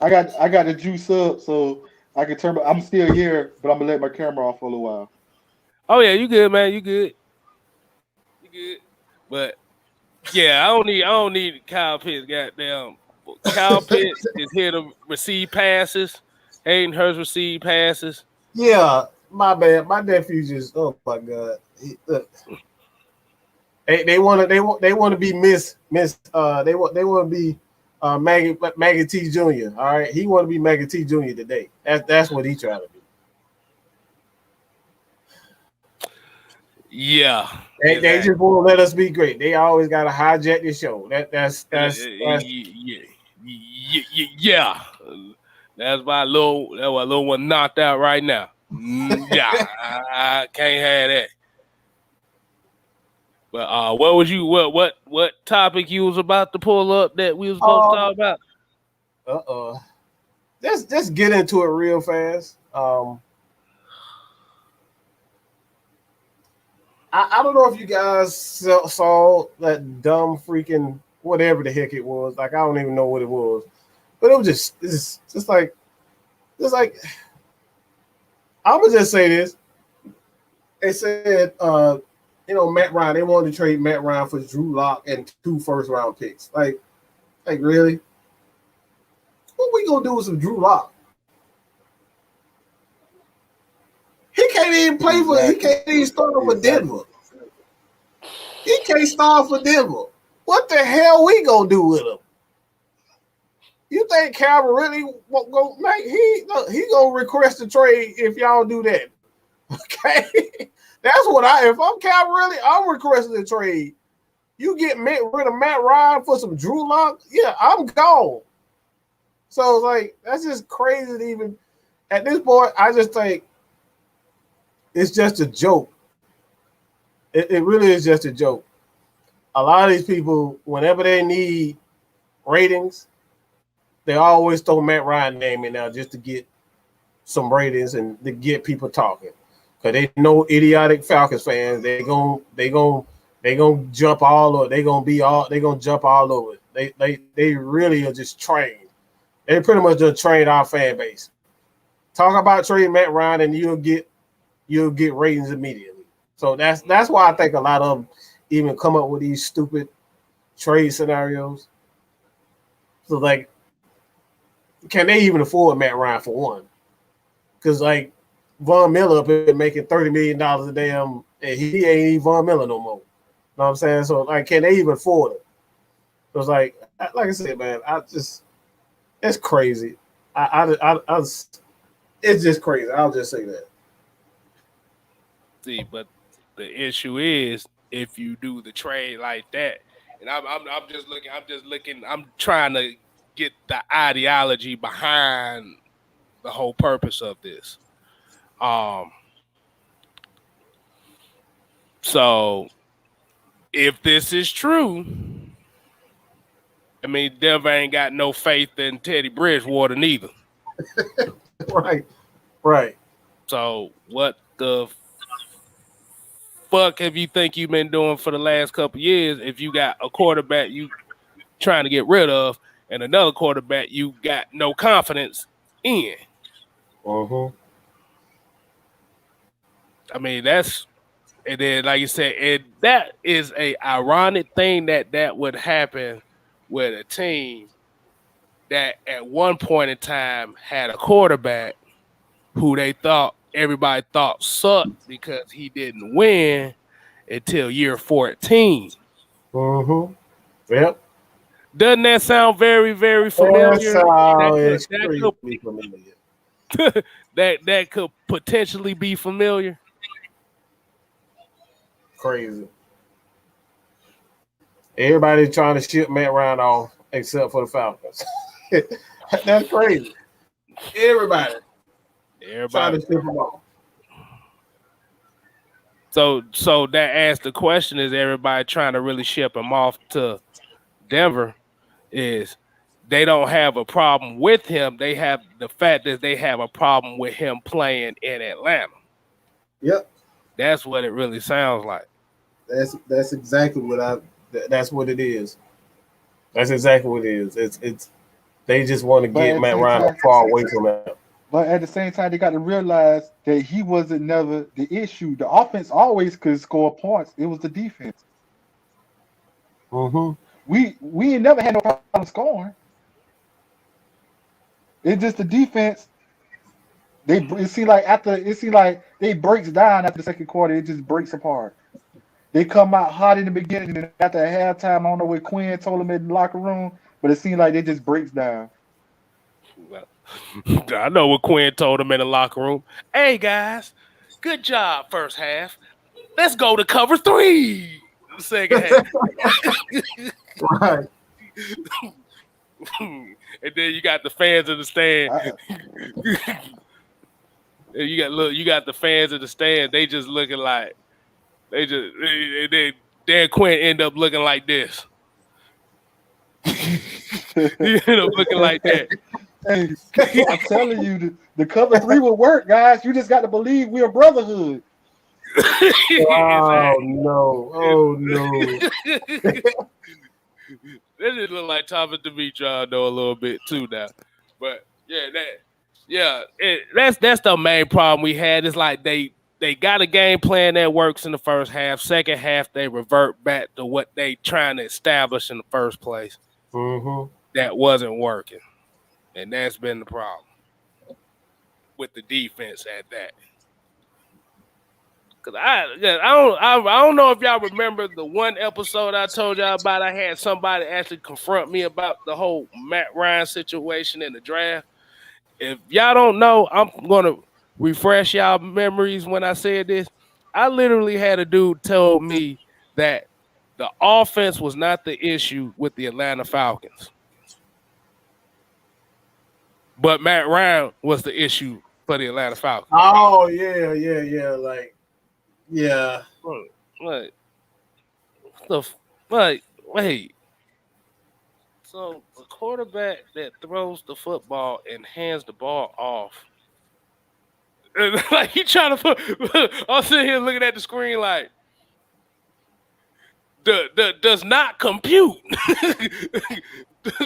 got the juice up so I can turn? I'm still here, but I'm gonna let my camera off for a little while. Oh yeah, you good, man. You good. But yeah, I don't need Kyle Pitts. Goddamn, Kyle Pitts is here to receive passes. Hayden Hurst receive passes. Yeah, my bad. My nephew just. Oh my god. They want to be Miss. They want to be Maggie T Jr. All right, he want to be Maggie T Jr. today. That's what he trying to do. Yeah, they just want to let us be great. They always got to hijack the show. That's yeah. That's why little one knocked out right now. Yeah, I can't have that. But what topic you was about to pull up that we was supposed to talk about? Let's get into it real fast. I don't know if you guys saw that dumb freaking whatever the heck it was. Like, I don't even know what it was, but it was just like I'm gonna just say this. They said, Matt Ryan. They wanted to trade Matt Ryan for Drew Lock and 2 first-round picks. Like really? What we gonna do with some Drew Lock? He can't even play for. He can't even start for Denver. He can't start for Denver. What the hell we gonna do with him? You think Calvin really won't go? Like, he gonna request a trade if y'all do that? Okay, that's what if I'm Calvin really, I'm requesting a trade. You get rid of Matt Ryan for some Drew Lock? Yeah, I'm gone. So it's like, that's just crazy to even at this point. I just think it's just a joke. It really is just a joke. A lot of these people, whenever they need ratings, they always throw Matt Ryan name in now just to get some ratings and to get people talking. Because they know idiotic Falcons fans, they gonna jump all over. They gonna jump all over it. They really are just trained. They pretty much just trained our fan base. Talk about trading Matt Ryan and you'll get ratings immediately. So that's why I think a lot of them even come up with these stupid trade scenarios. So like, can they even afford Matt Ryan for one? Because like Von Miller up here making $30 million a damn, and he ain't even Von Miller no more. You know what I'm saying? So like, can they even afford it? So it's like I said, man, it's crazy. It's just crazy. I'll just say that. See, but the issue is if you do the trade like that, And I'm just looking. I'm trying to get the ideology behind the whole purpose of this. So if this is true, I mean, Denver ain't got no faith in Teddy Bridgewater neither. Right. So what the fuck have you think you've been doing for the last couple of years if you got a quarterback you trying to get rid of and another quarterback you got no confidence in? I mean, that's, and then like you said, and that is a ironic thing that would happen with a team that at one point in time had a quarterback who everybody thought sucked because he didn't win until year 14. Yep. Doesn't that sound very, very familiar? That could potentially be familiar. Crazy. Everybody trying to ship Matt Ryan off except for the Falcons. That's crazy. Everybody trying to ship him off. So that asks the question: is everybody trying to really ship him off to Denver? Is they don't have a problem with him? They have the fact that they have a problem with him playing in Atlanta. Yep, that's what it really sounds like. That's exactly what that's what it is. That's exactly what it is. It's they just want to get Matt Ryan far away from that. But at the same time, they got to realize that he wasn't never the issue. The offense always could score points. It was the defense. We ain't never had no problem scoring. It's just the defense. It seems like they breaks down after the second quarter. It just breaks apart. They come out hot in the beginning, and after halftime, I don't know what Quinn told them in the locker room, but it seems like it just breaks down. I know what Quinn told him in the locker room. Hey guys, good job first half. Let's go to cover 3. Second half. Right. And then you got the fans in the stand. You got the fans in the stand. They just looking like Dan Quinn end up looking like this. You end up looking like that. Hey, I'm telling you, the cover 3 will work, guys. You just got to believe we're a brotherhood. Oh no! This just look like Thomas Dimitri, I know a little bit too now, but that's the main problem we had. It's like they got a game plan that works in the first half. Second half, they revert back to what they trying to establish in the first place. That wasn't working, and that's been the problem with the defense at that. Cause I don't know if y'all remember the one episode I told y'all about. I had somebody actually confront me about the whole Matt Ryan situation in the draft. If y'all don't know, I'm gonna refresh y'all memories when I said this. I literally had a dude tell me that the offense was not the issue with the Atlanta Falcons, but Matt Ryan was the issue for the Atlanta Falcons. Oh yeah, like. Yeah. Wait. So a quarterback that throws the football and hands the ball off, like he trying to put. I'm sitting here looking at the screen like, does not compute.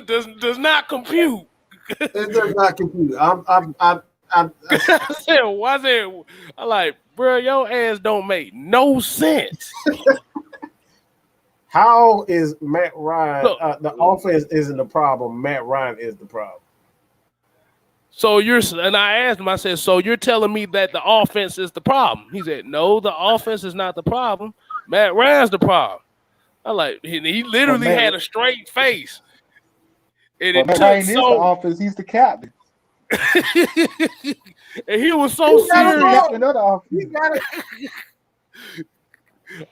does not compute. It does not compute. I said, I'm like, bro, your ass don't make no sense. How is Matt Ryan? The offense isn't the problem. Matt Ryan is the problem. So and I asked him, I said, so you're telling me that the offense is the problem? He said, no, the offense is not the problem. Matt Ryan's the problem. I like, he literally had a straight face. And it Matt Ryan is the offense. He's the captain. And he was so serious.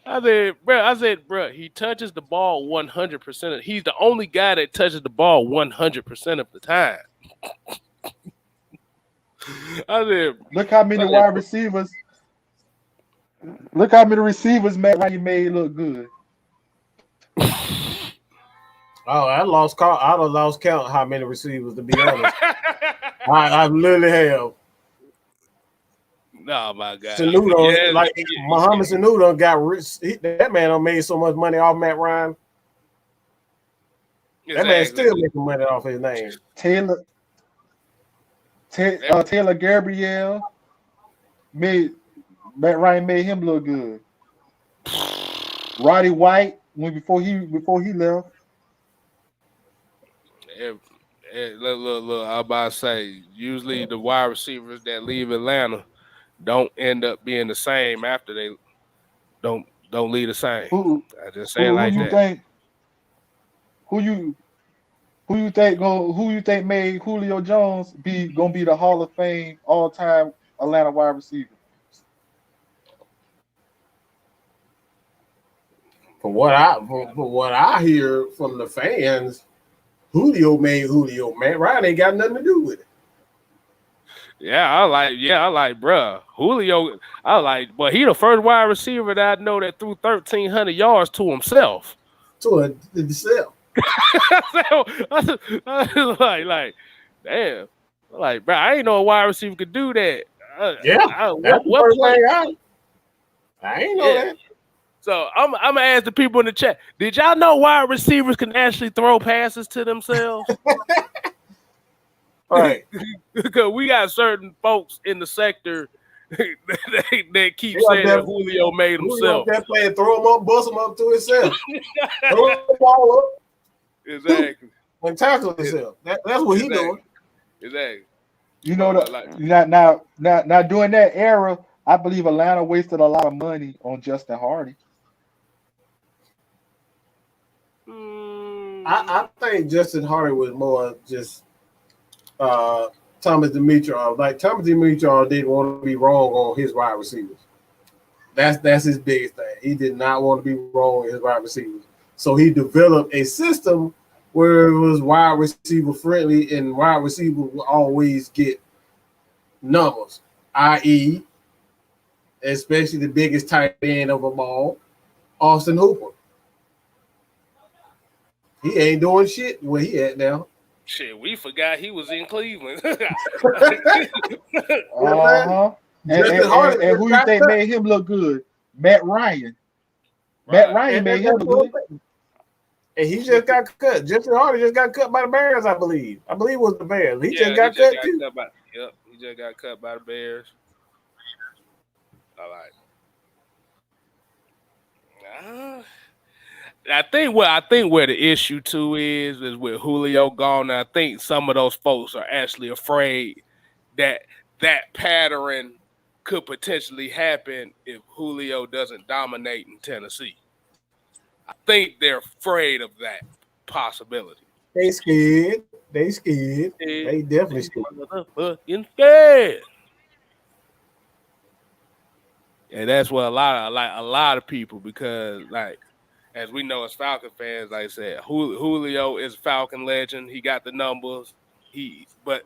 I said, bro, he touches the ball 100%. He's the only guy that touches the ball 100% of the time. I said, Look how many wide receivers. Look how many receivers Matt Ryan made look good. Oh, I lost count. I don't lost count how many receivers, to be honest. I literally have. Oh my God. Sanu, like Muhammad Sanu got rich. That man done made so much money off Matt Ryan. Exactly. That man still making money off his name. Taylor Gabriel made Matt Ryan made him look good. Roddy White before he left. Look, I about to say, usually the wide receivers that leave Atlanta don't end up being the same after they don't leave the same. I just say it like that. Who you think made Julio Jones gonna be the Hall of Fame all-time Atlanta wide receiver? From what I hear from the fans, Julio made Julio. Man, Ryan ain't got nothing to do with it. I like, bruh. Julio, but he the first wide receiver that I know that threw 1,300 yards to himself. To himself. like, damn. Like, bro, I ain't know a wide receiver could do that. I ain't know that. So I'm gonna ask the people in the chat. Did y'all know wide receivers can actually throw passes to themselves? Right. Because we got certain folks in the sector that keep saying that Julio made himself. That player throw him up, bust him up to himself. Throw the ball up. Exactly. And tackle himself. That's what he doing. Exactly. You know, now during that era, I believe Atlanta wasted a lot of money on Justin Hardy. I think Justin Hardy was more just Thomas Dimitrov. Like Thomas Dimitrov didn't want to be wrong on his wide receivers. That's his biggest thing. He did not want to be wrong on his wide receivers. So he developed a system where it was wide receiver friendly and wide receiver will always get numbers, i.e., especially the biggest tight end of them all, Austin Hooper. He ain't doing shit where he at now. Shit, we forgot he was in Cleveland. And who you think made him look good? Matt Ryan. Matt Ryan made him look good. And he just got cut. Justin Hardy just got cut by the Bears, I believe. I believe it was the Bears. He just got cut too. He just got cut by the Bears. All right. I think where the issue too is with Julio gone. I think some of those folks are actually afraid that pattern could potentially happen if Julio doesn't dominate in Tennessee. I think they're afraid of that possibility. They scared. They definitely scared. And that's what a lot of people, because like, as we know as Falcon fans, like I said, Julio is a Falcon legend. He got the numbers. But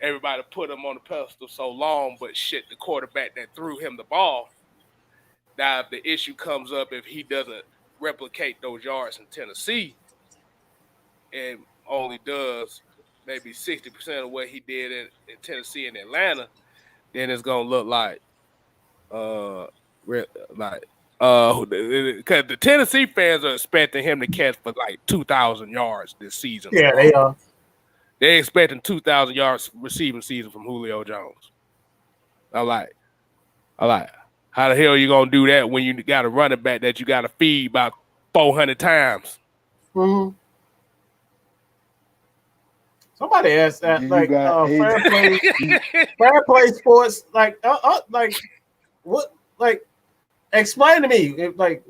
everybody put him on the pedestal so long, but shit, the quarterback that threw him the ball. Now, if the issue comes up, if he doesn't replicate those yards in Tennessee and only does maybe 60% of what he did in Tennessee and Atlanta, then it's gonna look like because the Tennessee fans are expecting him to catch for like 2,000 yards this season. Yeah, they are. They're expecting 2,000 yards receiving season from Julio Jones. I like. How the hell are you gonna do that when you got a running back that you got to feed about 400 times? Mm-hmm. Somebody asked that, like fair play sports, like what, like explain to me, if, like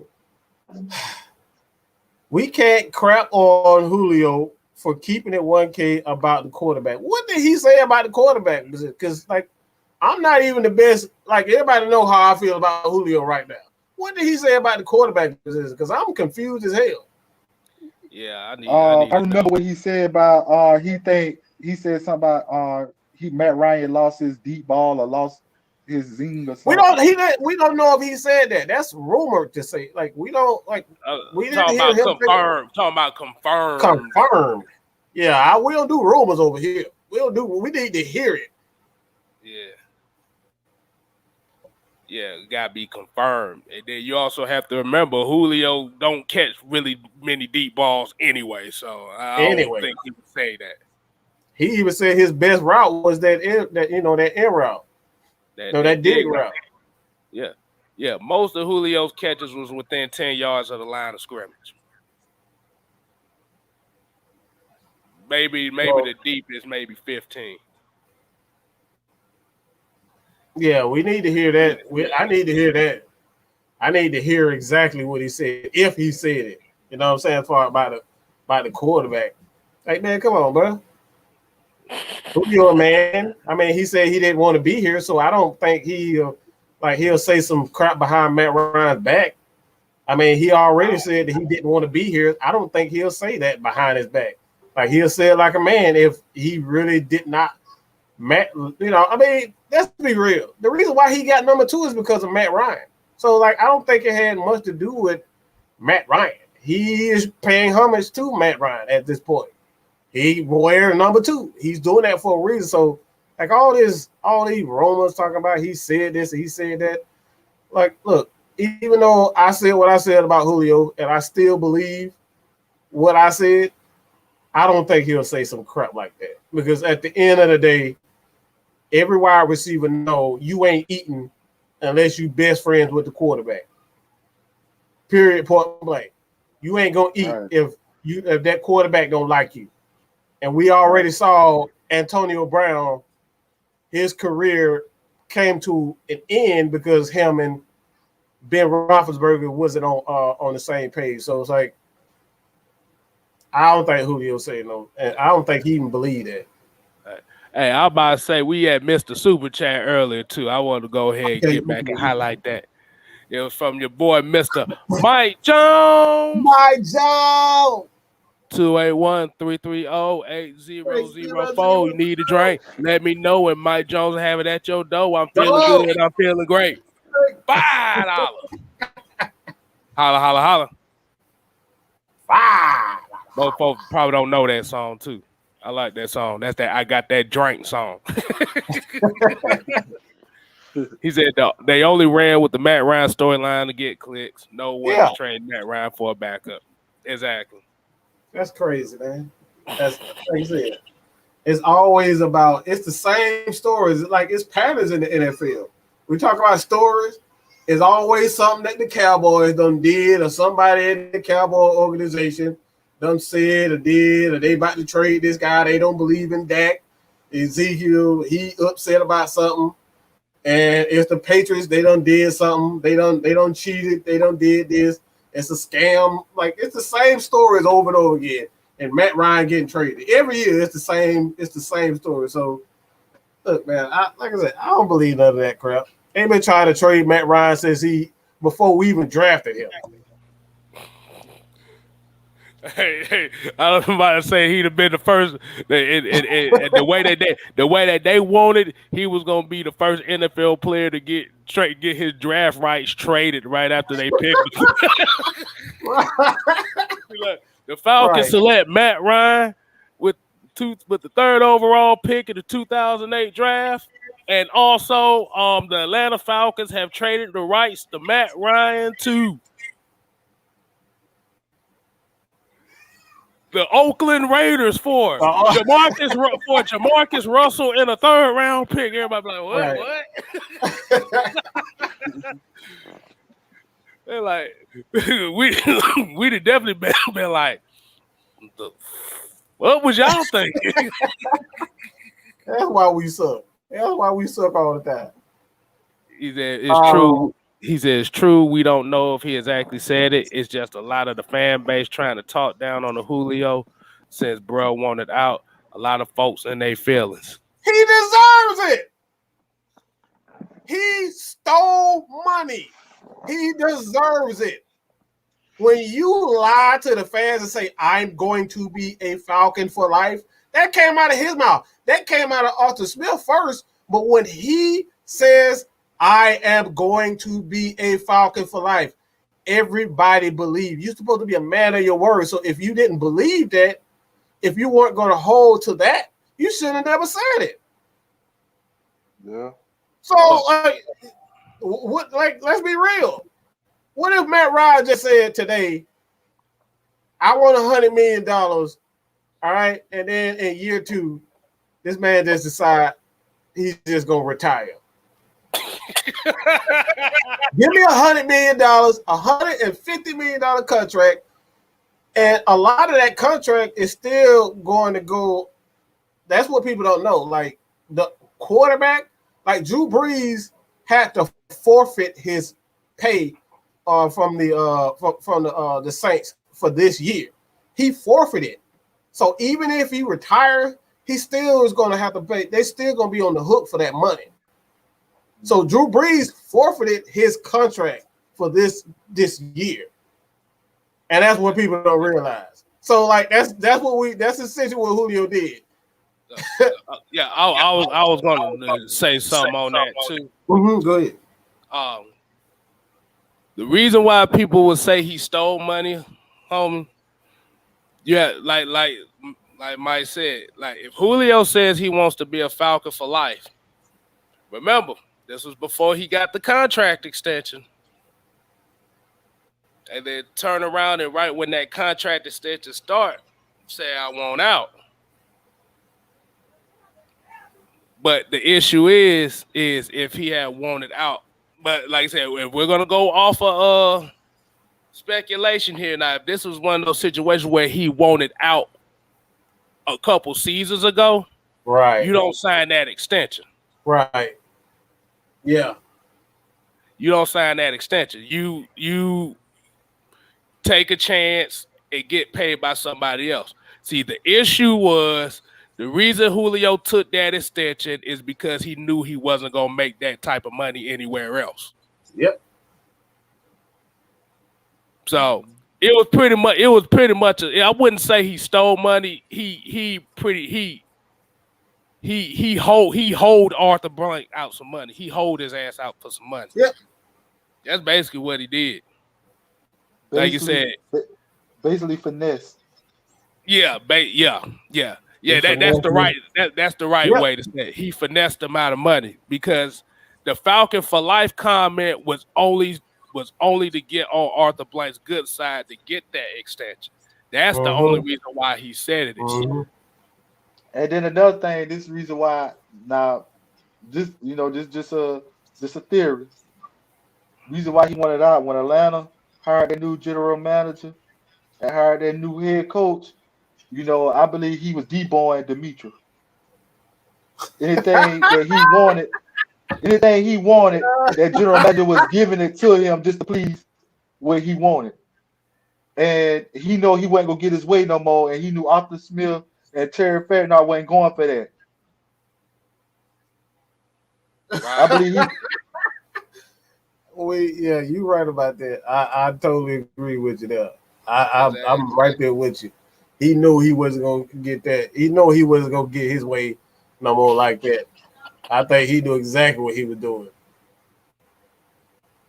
we can't crap on Julio for keeping it 1K about the quarterback. What did he say about the quarterback? Because like I'm not even the best. Like everybody know how I feel about Julio right now. What did he say about the quarterback position? Because I'm confused as hell. Yeah, I remember what he said about he said something about Matt Ryan lost his deep ball or lost his zing or something. We don't know if he said that. That's rumored to say. Like we don't like we didn't hear him confirmed. Talking about confirmed. Confirmed. Yeah, we don't do rumors over here. We need to hear it. Yeah, it gotta be confirmed. And then you also have to remember Julio don't catch really many deep balls anyway. So I don't think he would say that. He even said his best route was that end route. That dig route. Yeah. Most of Julio's catches was within 10 yards of the line of scrimmage. Maybe the deepest, maybe 15. Yeah, we need to hear that. I need to hear that. I need to hear exactly what he said, if he said it. You know what I'm saying? As far about the quarterback. Like, man, come on, bro. Julio, man. I mean, he said he didn't want to be here, so I don't think he'll say some crap behind Matt Ryan's back. I mean, he already said that he didn't want to be here. I don't think he'll say that behind his back. Like, he'll say it like a man if he really did not. I mean, let's be real. The reason why he got number 2 is because of Matt Ryan. So, like, I don't think it had much to do with Matt Ryan. He is paying homage to Matt Ryan at this point. He wears number 2. He's doing that for a reason. So, like, all these rumors talking about he said this, he said that. Like, look, even though I said what I said about Julio, and I still believe what I said, I don't think he'll say some crap like that. Because at the end of the day, every wide receiver know you ain't eating unless you best friends with the quarterback. Period, point blank. You ain't gonna eat if that quarterback don't like you. And we already saw Antonio Brown, his career came to an end because him and Ben Roethlisberger wasn't on the same page. So it's like, I don't think Julio said no, and I don't think he even believed that. Hey, I was about to say we had Mr. Super Chat earlier too. I wanted to go ahead and get back and highlight that. It was from your boy, Mr. Mike Jones. Mike Jones. 281-330-8004. You need a drink? Let me know when Mike Jones have it at your door. I'm feeling good. I'm feeling great. $5. Holla, holla, holla. $5. Most folks probably don't know that song too. I like that song. That's that I got that drink song. He said they only ran with the Matt Ryan storyline to get clicks. No one was trading Matt Ryan for a backup. Exactly. That's crazy, man. That's like you said. It's always about, it's the same stories. Like, it's patterns in the NFL. We talk about stories. It's always something that the Cowboys done did, or somebody in the Cowboy organization done said or did, or they about to trade this guy. They don't believe in Dak. Ezekiel, he upset about something. And it's the Patriots, they done did something. They done cheated. They done did this. It's a scam. Like, it's the same stories over and over again. And Matt Ryan getting traded. Every year it's the same story. So look, man, like I said, I don't believe none of that crap. They been trying to trade Matt Ryan since before we even drafted him. Hey, I was about to say he'd have been the first. The way that they wanted, he was gonna be the first NFL player to get his draft rights traded right after they picked him. The Falcons select Matt Ryan with the 3rd overall pick in the 2008 draft, and also the Atlanta Falcons have traded the rights to Matt Ryan to the Oakland Raiders for Jamarcus Russell in a 3rd round pick. Everybody be like, what? What? They're like, we'd have definitely been like, what was y'all thinking? That's why we suck. That's why we suck all the time. He said it's true. He says it's true. We don't know if he exactly said it. It's just a lot of the fan base trying to talk down on the Julio since bro wanted out. A lot of folks in their feelings. He deserves it. He stole money. He deserves it. When you lie to the fans and say, I'm going to be a Falcon for life, that came out of his mouth. That came out of Arthur Smith first. But when he says, I am going to be a Falcon for life, everybody believed. You're supposed to be a man of your word. So if you didn't believe that, if you weren't going to hold to that, you should have never said it. Yeah. So, let's be real. What if Matt Ryan just said today, I want $100 million, all right, and then in year 2, this man just decide he's just going to retire. Give me $100 million, $150 million contract, and a lot of that contract is still going to go. That's what people don't know. Like the quarterback, like Drew Brees had to forfeit his pay from the Saints for this year. He forfeited. So even if he retires, he still is going to have to pay. They're still going to be on the hook for that money. So Drew Brees forfeited his contract for this year, and that's what people don't realize. So like that's essentially what Julio did. Yeah, I was going to say something on that too. Mm-hmm, go ahead. The reason why people would say he stole money, homie, yeah, like Mike said, like if Julio says he wants to be a Falcon for life, remember, this was before he got the contract extension. And then turn around and right when that contract extension start, say I want out. But the issue is if he had wanted out. But like I said, if we're gonna go off of speculation here now, if this was one of those situations where he wanted out a couple seasons ago, right? You don't sign that extension, right? Yeah, you don't sign that extension. You take a chance and get paid by somebody else. See, the issue was the reason Julio took that extension is because he knew he wasn't gonna make that type of money anywhere else. Yep. So it was pretty much. I wouldn't say he stole money. He hold Arthur Blank out some money. He hold his ass out for some money. Yep. That's basically what he did. Like you said, basically finesse. Yeah. That's the right way to say it. He finessed the amount of money because the Falcon for life comment was only to get on Arthur Blank's good side to get that extension. That's the only reason why he said it. And then another thing, this is the reason why now, just a theory. Reason why he wanted out when Atlanta hired their new general manager and hired their new head coach. I believe he was deboing Demetra. Anything he wanted, that general manager was giving it to him just to please what he wanted. And he know he wasn't gonna get his way no more, and he knew Arthur Smith and Terry Fairnow wasn't going for that. I believe you're right about that. I totally agree with you there. I'm right there with you. He knew he wasn't gonna get that. He knew he wasn't gonna get his way no more like that. I think he knew exactly what he was doing.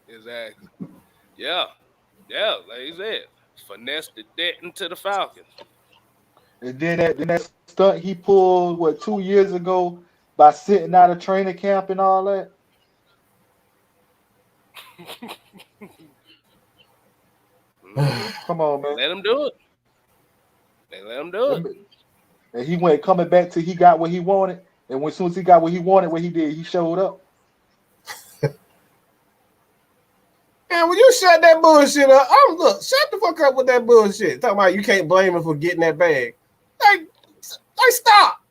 Exactly. Yeah. Like he said, finesse the debt into the Falcons. And then that stunt he pulled 2 years ago by sitting out of training camp and all that. Come on, man. Let him do it. They let him do it. And he went coming back till he got what he wanted. And as soon as he got what he wanted, what he did, he showed up. And when you shut that bullshit up, shut the fuck up with that bullshit. Talking about you can't blame him for getting that bag. Like stop.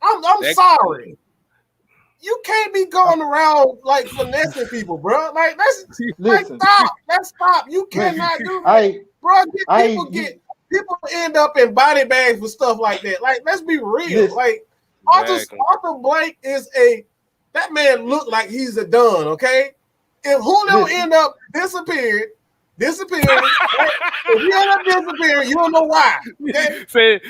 I'm sorry. You can't be going around like finessing people, bro. Like let's stop. You cannot do that, bro. People end up in body bags for stuff like that. Like, let's be real. Like, Arthur Blank is that man look like he's a Don, okay? if Julio end up disappearing, if he end up disappearing, you don't know why. Okay?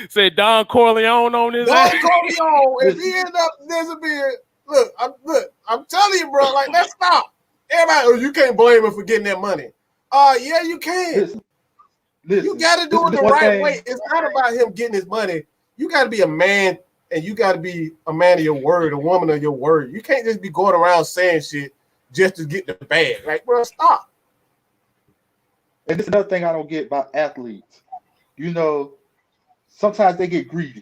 Said Don Corleone on his Don Corleone, if he end up disappearing, look, I'm telling you, bro, like, let's stop. Everybody, you can't blame him for getting that money. Yeah, you can. Listen, you got to do it the right way. It's not about him getting his money. You got to be a man, and you got to be a man of your word, a woman of your word. You can't just be going around saying shit just to get the bag. Like, bro, stop. And this is another thing I don't get about athletes. You know, sometimes they get greedy.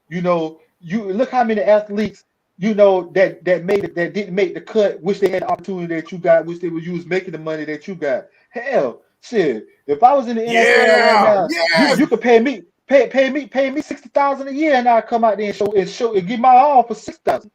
You know, you look how many athletes, you know, that didn't make the cut, wish they had the opportunity that you got, wish they would use making the money that you got. Hell, shit. If I was in the NFL right now, you could pay me $60,000 a year, and I'll come out there and show and give my all for $6,000.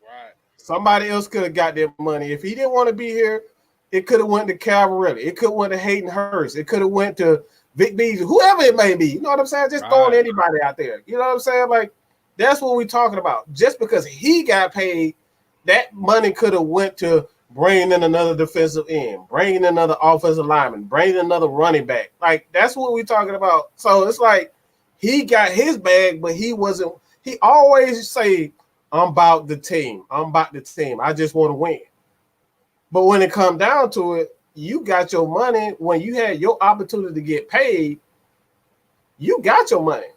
Right. Somebody else could have got their money. If he didn't want to be here, it could have went to Calvarelli. It could have went to Hayden Hurst. It could have went to Vic Beasley, whoever it may be. You know what I'm saying? Just throwing anybody out there. You know what I'm saying? Like, that's what we're talking about. Just because he got paid, that money could have went to bringing in another defensive end, bringing in another offensive lineman, bringing in another running back. Like, that's what we're talking about. So it's like he got his bag, but he wasn't. He always say, I'm about the team. I'm about the team. I just want to win. But when it comes down to it, you got your money. When you had your opportunity to get paid, you got your money.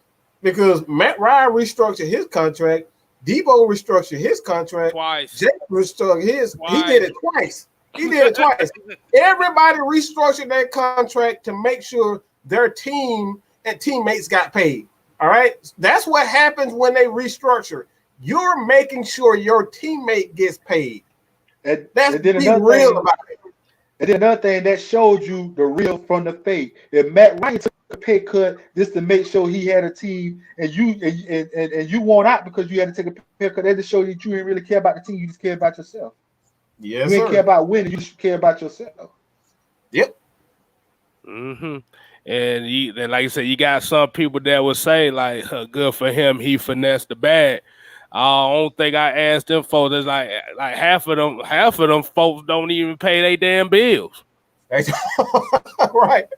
Because Matt Ryan restructured his contract. Debo restructured his contract twice. Jake restructured his. Twice. He did it twice. Everybody restructured their contract to make sure their team and teammates got paid. All right? That's what happens when they restructure. You're making sure your teammate gets paid. That's be real about it. And then another thing that showed you the real from the fake. If Matt Ryan took a pay cut just to make sure he had a team, and you won out because you had to take a pay cut, that just showed you that you didn't really care about the team. You just care about yourself. Yes, you didn't care about winning. You just care about yourself. Yep. Mm-hmm. And like I said, you got some people that would say, like, good for him, he finessed the bag. I don't think I asked them folks. There's like half of them folks don't even pay their damn bills. Right.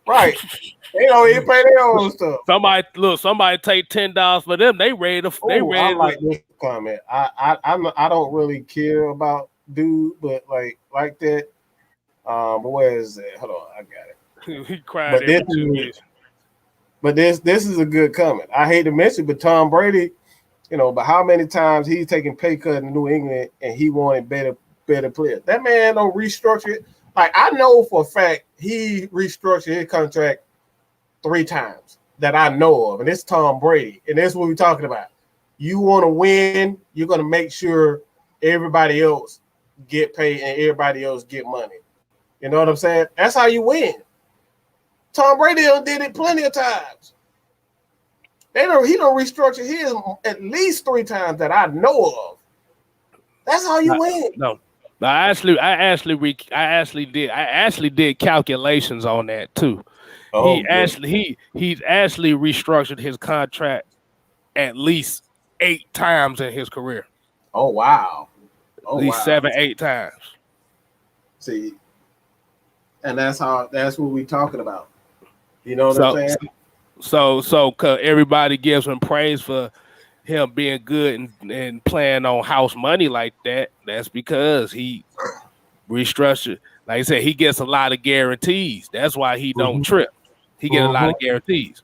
They don't even pay their own stuff. Somebody take $10 for them. They ready to. I like this comment. I don't really care about dude, but like that. Where is it? Hold on, I got it. He cried. But this is a good comment. I hate to mention, but Tom Brady. You know, but how many times he's taking pay cut in New England and he wanted better players? That man don't restructure it. Like, I know for a fact he restructured his contract 3 times that I know of, and it's Tom Brady. And that's what we're talking about. You want to win, you're going to make sure everybody else get paid and everybody else get money. You know what I'm saying? That's how you win. Tom Brady did it plenty of times. He don't restructure his at least 3 times that I know of. That's how you win. No, I actually did calculations on that too. Oh, he's actually restructured his contract at least 8 times in his career. Oh wow! At least 7, 8 times. See, and that's what we're talking about. You know what I'm saying? So everybody gives him praise for him being good and playing on house money like that. That's because he restructured. Like I said, he gets a lot of guarantees. That's why he don't trip. He gets a lot of guarantees.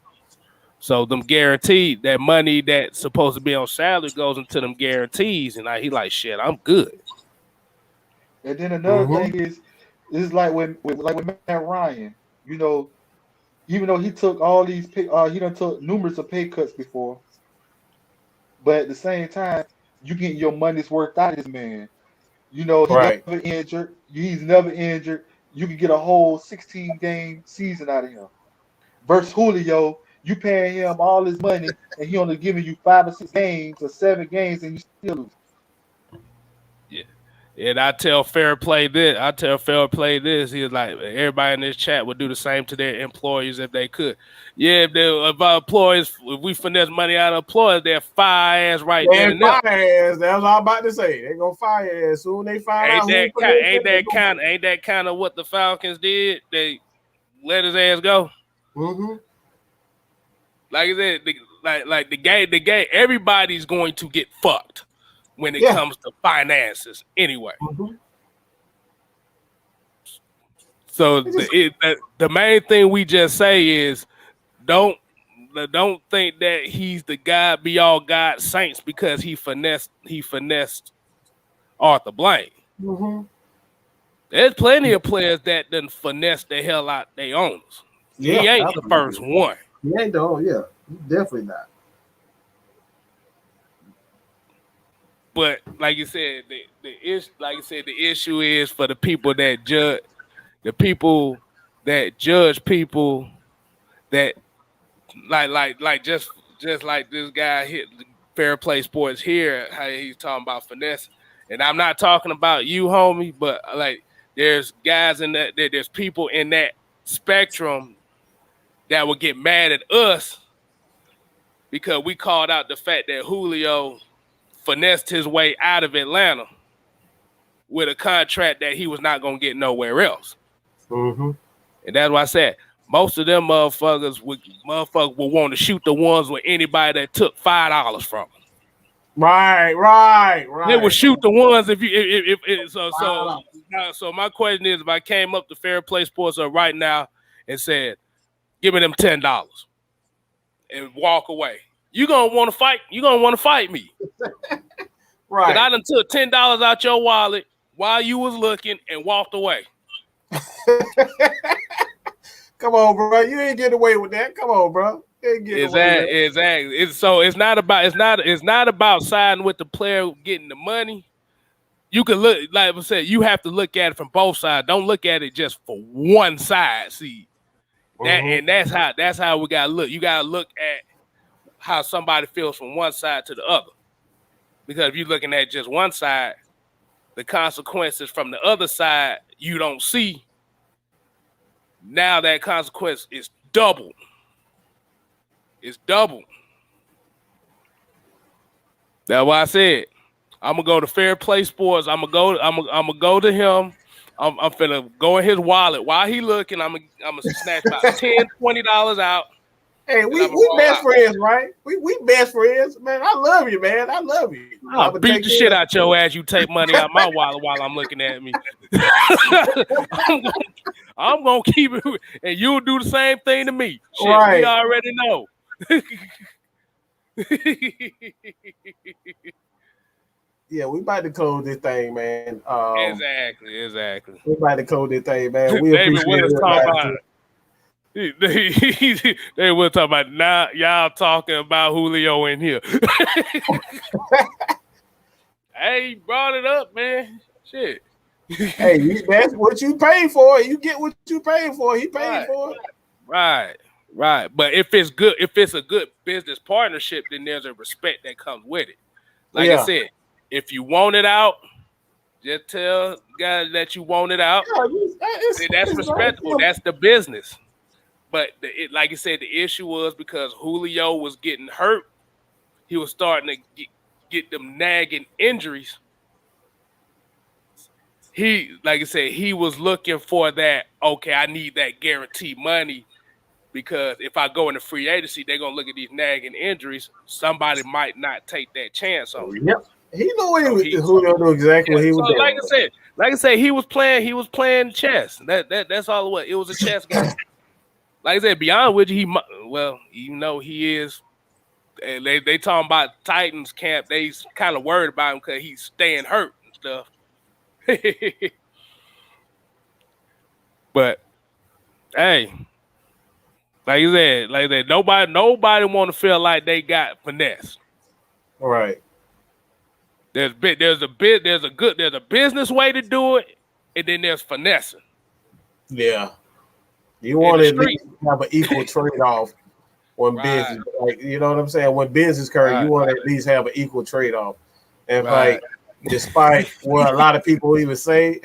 So them guaranteed, that money that's supposed to be on salary goes into them guarantees, and he like, shit, I'm good. And then another thing is like with Matt Ryan, you know, even though he took all these he done took numerous of pay cuts before, but at the same time, you get your money's worth out of this man. You know, he's never injured. He's never injured. You can get a whole 16-game season out of him. Versus Julio, you paying him all his money, and he only giving you 5 or 6 games or 7 games, and you still lose. And I tell Fair Play this. He was like, everybody in this chat would do the same to their employees if they could. Yeah, if our employees, if we finesse money out of employees, they'll fire ass right there and there. Fire ass. That's all I'm about to say. They're gonna fire ass soon. They find out. Ain't that kind of what the Falcons did? They let his ass go. Mm-hmm. Like I said, the game. Everybody's going to get fucked when it comes to finances, anyway. Mm-hmm. So the main thing we just say is don't think that he's the God be all God saints because he finessed Arthur Blank. Mm-hmm. There's plenty of players that done finesse the hell out they owners. Yeah, he ain't the first one. He ain't though. Yeah, definitely not. But like you said, the issue is for the people that judge people that like just like this guy hit Fair Play Sports here, how he's talking about finesse. And I'm not talking about you, homie, but like there's guys in that, there's people in that spectrum that will get mad at us because we called out the fact that Julio finessed his way out of Atlanta with a contract that he was not going to get nowhere else. Mm-hmm. And that's why I said most of them motherfuckers would want to shoot the ones with anybody that took $5 from them. Right. They would shoot the ones so my question is, if I came up to Fair Play Sports right now and said, give me them $10 and walk away, you gonna want to fight? You gonna want to fight me? Right. Because I done took $10 out your wallet while you was looking and walked away. Come on, bro. You ain't getting away with that. Come on, bro. Exactly. It's not about siding with the player getting the money. You can look, like I said, you have to look at it from both sides. Don't look at it just for one side. See, and that's how we gotta look. You gotta look at how somebody feels from one side to the other. Because if you're looking at just one side, the consequences from the other side you don't see. Now that consequence is doubled. It's double. That's why I said I'm gonna go to Fair Play Sports. I'm gonna go to him. I'm finna go in his wallet while he looking. I'm gonna snatch about $10, $20 out. Hey, we best friends, right? We best friends, man. I love you, man. I love you. I'll beat the shit out your ass. You take money out my wallet while I'm looking at me. I'm gonna keep it, and you'll do the same thing to me. Shit, right. We already know. Yeah, we about to close this thing, man. Exactly. We about to close this thing, man. We David appreciate it. They will talk about now. Y'all talking about Julio in here. Hey, you brought it up, man. Shit. Hey, that's what you pay for. You get what you pay for. He paid for it. Right. But if it's a good business partnership, then there's a respect that comes with it. Like I said, if you want it out, just tell guys that you want it out. Yeah, that's respectable. That's the business. But like I said, the issue was because Julio was getting hurt. He was starting to get them nagging injuries. Like I said, he was looking for that. Okay, I need that guaranteed money because if I go into free agency, they're gonna look at these nagging injuries. Somebody might not take that chance on me. Yep. He knew Julio knew exactly what he was doing. Like I said, he was playing chess. That's all it was. It was a chess game. Like I said, be honest with you, even though he is, and they talking about Titans camp, they kind of worried about him because he's staying hurt and stuff. But hey, like you said, nobody want to feel like they got finesse. All right. There's a business way to do it, and then there's finessing. Yeah. You want to have an equal trade-off when business, like, you know what I'm saying? When business occurs, you want to at least have an equal trade-off. And like despite what a lot of people even say.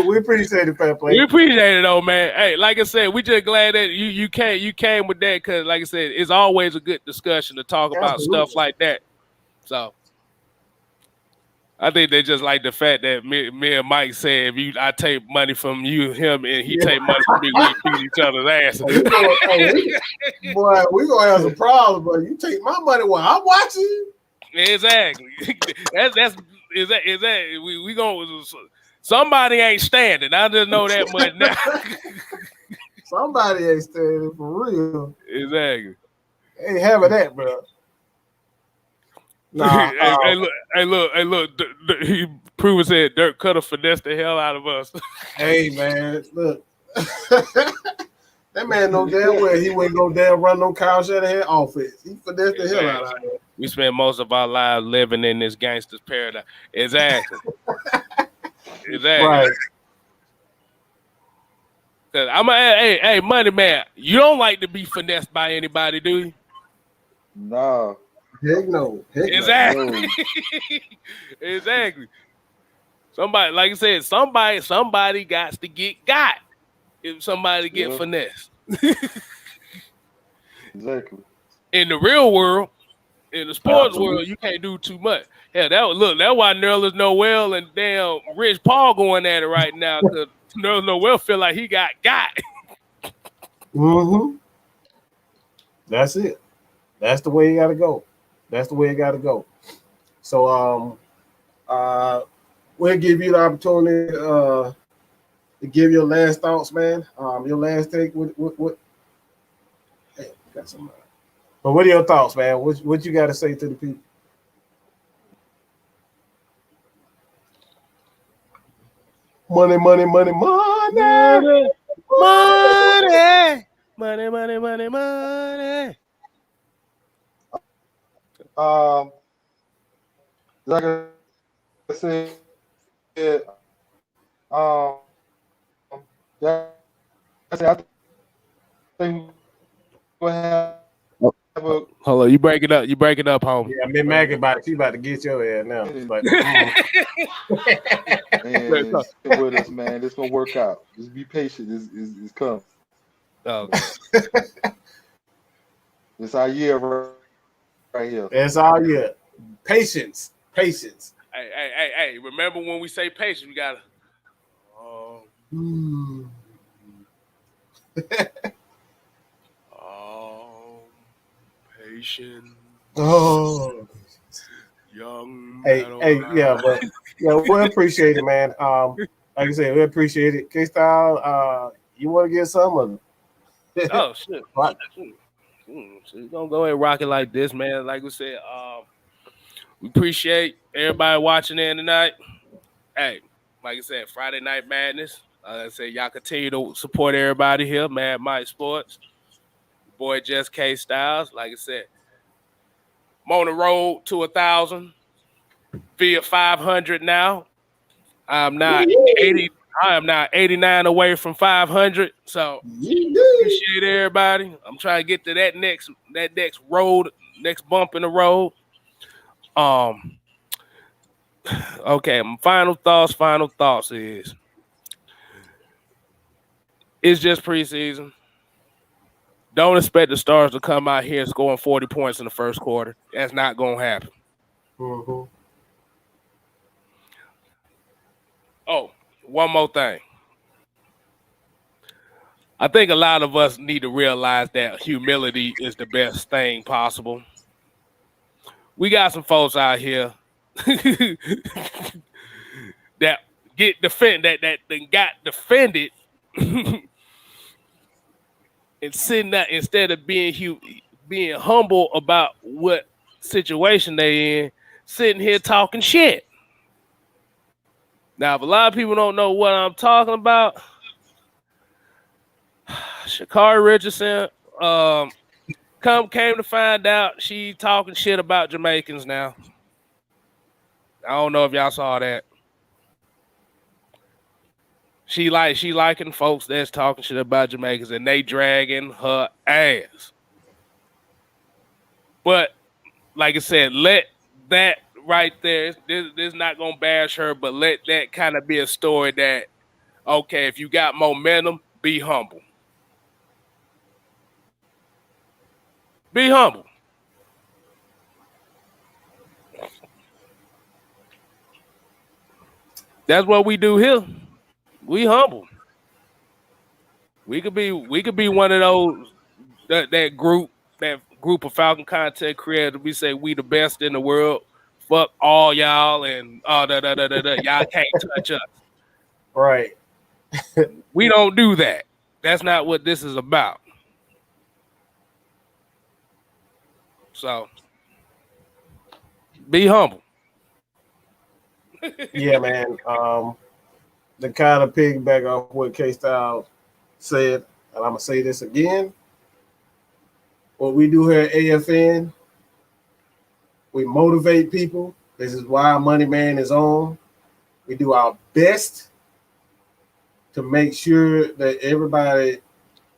We appreciate it, fair play. We appreciate it, though, man. Hey, like I said, we just glad that you came with that because, like I said, it's always a good discussion to talk about stuff like that. So I think they just like the fact that me and Mike said, if I take money from him, and he take money from me, we beat each other's ass. Boy, we gonna have some problems, but you take my money while I'm watching you. Exactly. That's we gonna. Somebody ain't standing. I just know that much now. Somebody ain't standing for real. Exactly. Ain't having that, bro. Nah, hey, look. He proven said Dirk could have finessed the hell out of us. Hey, man, look. That man know damn well he wouldn't go damn run no Kyle Shanahan offense. He finessed the hell out of it. We spend most of our lives living in this gangster's paradise. Exactly. Exactly. Right. I'm hey, money man. You don't like to be finessed by anybody, do you? No. Heck no. Exactly. No. Exactly. Somebody, like I said, somebody got to get got if somebody get finessed. Exactly. In the real world, in the sports world, you can't do too much. Yeah, that's why Nerlens Noel and damn Rich Paul going at it right now because Nerlens Noel feel like he got. Mm-hmm. That's it. That's the way you got to go. That's the way it got to go. So, we'll give you the opportunity to give your last thoughts, man. Your last take. What? Hey, got some. But what are your thoughts, man? What you got to say to the people? Money. Like I said, I think we'll have Hold on, you break it up, homie. Yeah, me Maggie about to get your ass now. Like, and stick with us, man. It's gonna work out. Just be patient. It's coming. Okay. It's our year right here. It's our year. Patience. Hey, remember when we say patience, we gotta patient. Oh, Young. Hey, yeah, but yeah, we appreciate it, man. Like I said, we appreciate it. Kstylzz, you want to get some of it? Oh shit. So we're gonna go ahead and rock it like this, man. Like we said, we appreciate everybody watching in tonight. Hey, like I said, Friday Night Madness. Like I said, y'all continue to support everybody here, Mad Mike Sports. Boy, just Kstylzz. Like I said, I'm on the road to 1,000 via 500 now. I'm now 89 away from 500. So appreciate everybody. I'm trying to get to that next bump in the road. Okay, my final thoughts is it's just preseason. Don't expect the Stars to come out here scoring 40 points in the first quarter. That's not going to happen. Mm-hmm. Oh, one more thing. I think a lot of us need to realize that humility is the best thing possible. We got some folks out here that got defended and sitting there instead of being humble about what situation they in, sitting here talking shit. Now, if a lot of people don't know what I'm talking about, Sha'Carri Richardson came to find out she talking shit about Jamaicans now. I don't know if y'all saw that. She liking folks that's talking shit about Jamaicans and they dragging her ass. But like I said, let that right there. This not gonna bash her, but let that kind of be a story that, okay, if you got momentum, be humble. Be humble. That's what we do here. We humble. We could be one of those that group of Falcon content creators. We say we the best in the world. Fuck all y'all and y'all can't touch us. Right. We don't do that. That's not what this is about. So be humble. Yeah, man. The kind of piggyback off what Kstylzz said, and I'm gonna say this again. What we do here at AFN, we motivate people. This is why Money Man is on. We do our best to make sure that everybody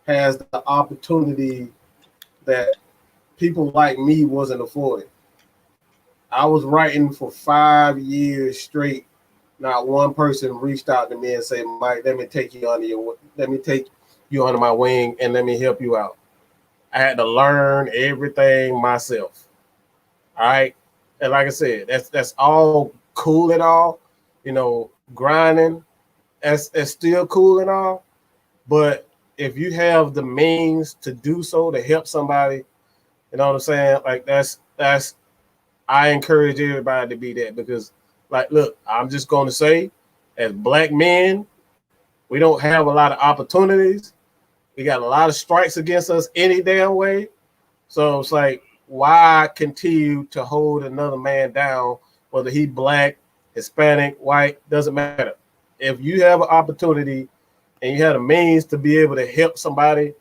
has the opportunity that people like me wasn't afforded. I was writing for 5 years straight. Not one person reached out to me and said, Mike, let me take you under my wing and let me help you out. I had to learn everything myself. All right. And like I said, that's all cool and all, grinding. That's still cool and all. But if you have the means to do so, to help somebody, you know what I'm saying? Like that's I encourage everybody to be that, because like, look, I'm just going to say, as Black men, we don't have a lot of opportunities. We got a lot of strikes against us any damn way. So it's like, why continue to hold another man down, whether he Black, Hispanic, white, doesn't matter. If you have an opportunity and you have the means to be able to help somebody,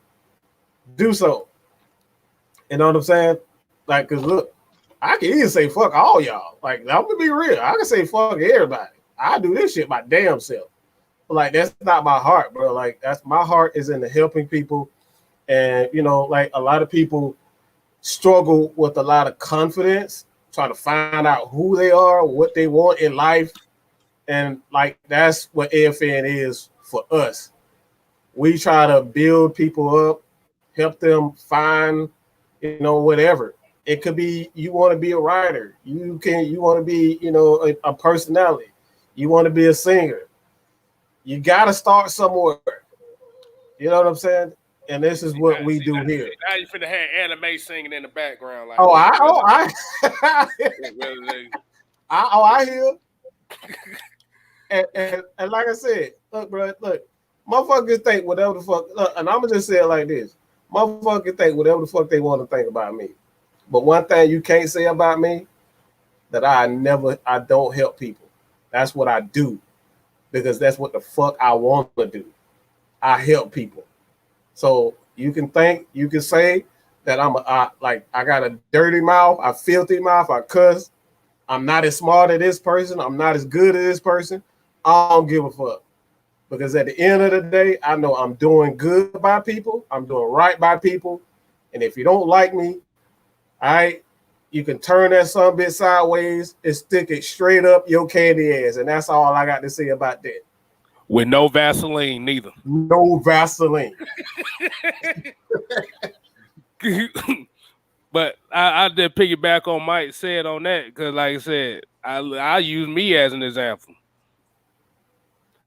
do so. You know what I'm saying? Like, because look, I can even say fuck all y'all. Like, I'm gonna be real. I can say fuck everybody. I do this shit my damn self. But like, that's not my heart, bro. Like, that's my heart is in the helping people. And like a lot of people struggle with a lot of confidence, trying to find out who they are, what they want in life. And like, that's what AFN is for us. We try to build people up, help them find, whatever. It could be you want to be a writer. You want to be, a personality. You want to be a singer. You got to start somewhere. You know what I'm saying? And this is what we do here. Now you finna have anime singing in the background. Like, I hear. And like I said, look, bro, motherfuckers think whatever the fuck. Look, and I'm gonna just say it like this: motherfuckers think whatever the fuck they want to think about me. But one thing you can't say about me, that I don't help people. That's what I do, because that's what the fuck I want to do. I help people. So you can say that I got a dirty mouth, a filthy mouth, I cuss. I'm not as smart as this person. I'm not as good as this person. I don't give a fuck. Because at the end of the day, I know I'm doing good by people. I'm doing right by people. And if you don't like me, all right, you can turn that some bit sideways and stick it straight up your candy ass. And that's all I got to say about that. With no Vaseline, neither. No Vaseline. But I did piggyback on Mike said on that, because like I said, I use me as an example.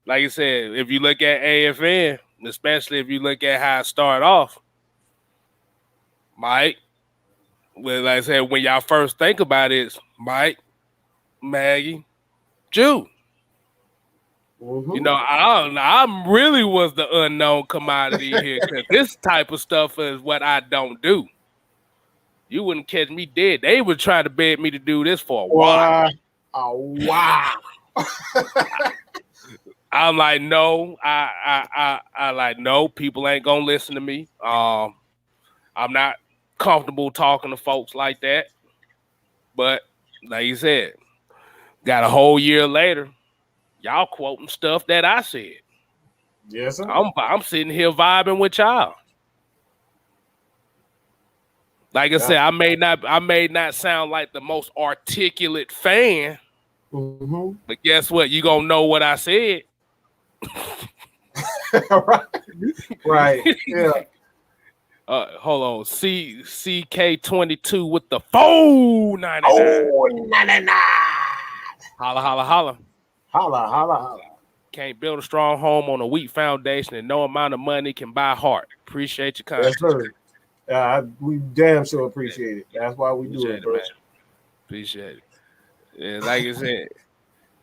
Like I said, if you look at AFN, especially if you look at how it started off, Mike, well, like I said, when y'all first think about it, it's Mike, Maggie, Jew. Mm-hmm. I really was the unknown commodity here, because this type of stuff is what I don't do. You wouldn't catch me dead. They were trying to beg me to do this for a while. Wow. I'm like, no, I like, no, people ain't gonna listen to me. I'm not comfortable talking to folks like that. But like you said, got a whole year later, y'all quoting stuff that I said. Yes, sir. I'm sitting here vibing with y'all. Like I said, I may not sound like the most articulate fan, but guess what? You gonna know what I said. Right. Yeah. Hold on. CK22 with the $4.99. $4.99. Holla, holla, holla. Holla, holla, holla. Can't build a strong home on a weak foundation, and no amount of money can buy heart. Appreciate your comment. Yes, sir. We damn sure appreciate it. That's why we do it, bro. Man. Appreciate it. And like I said,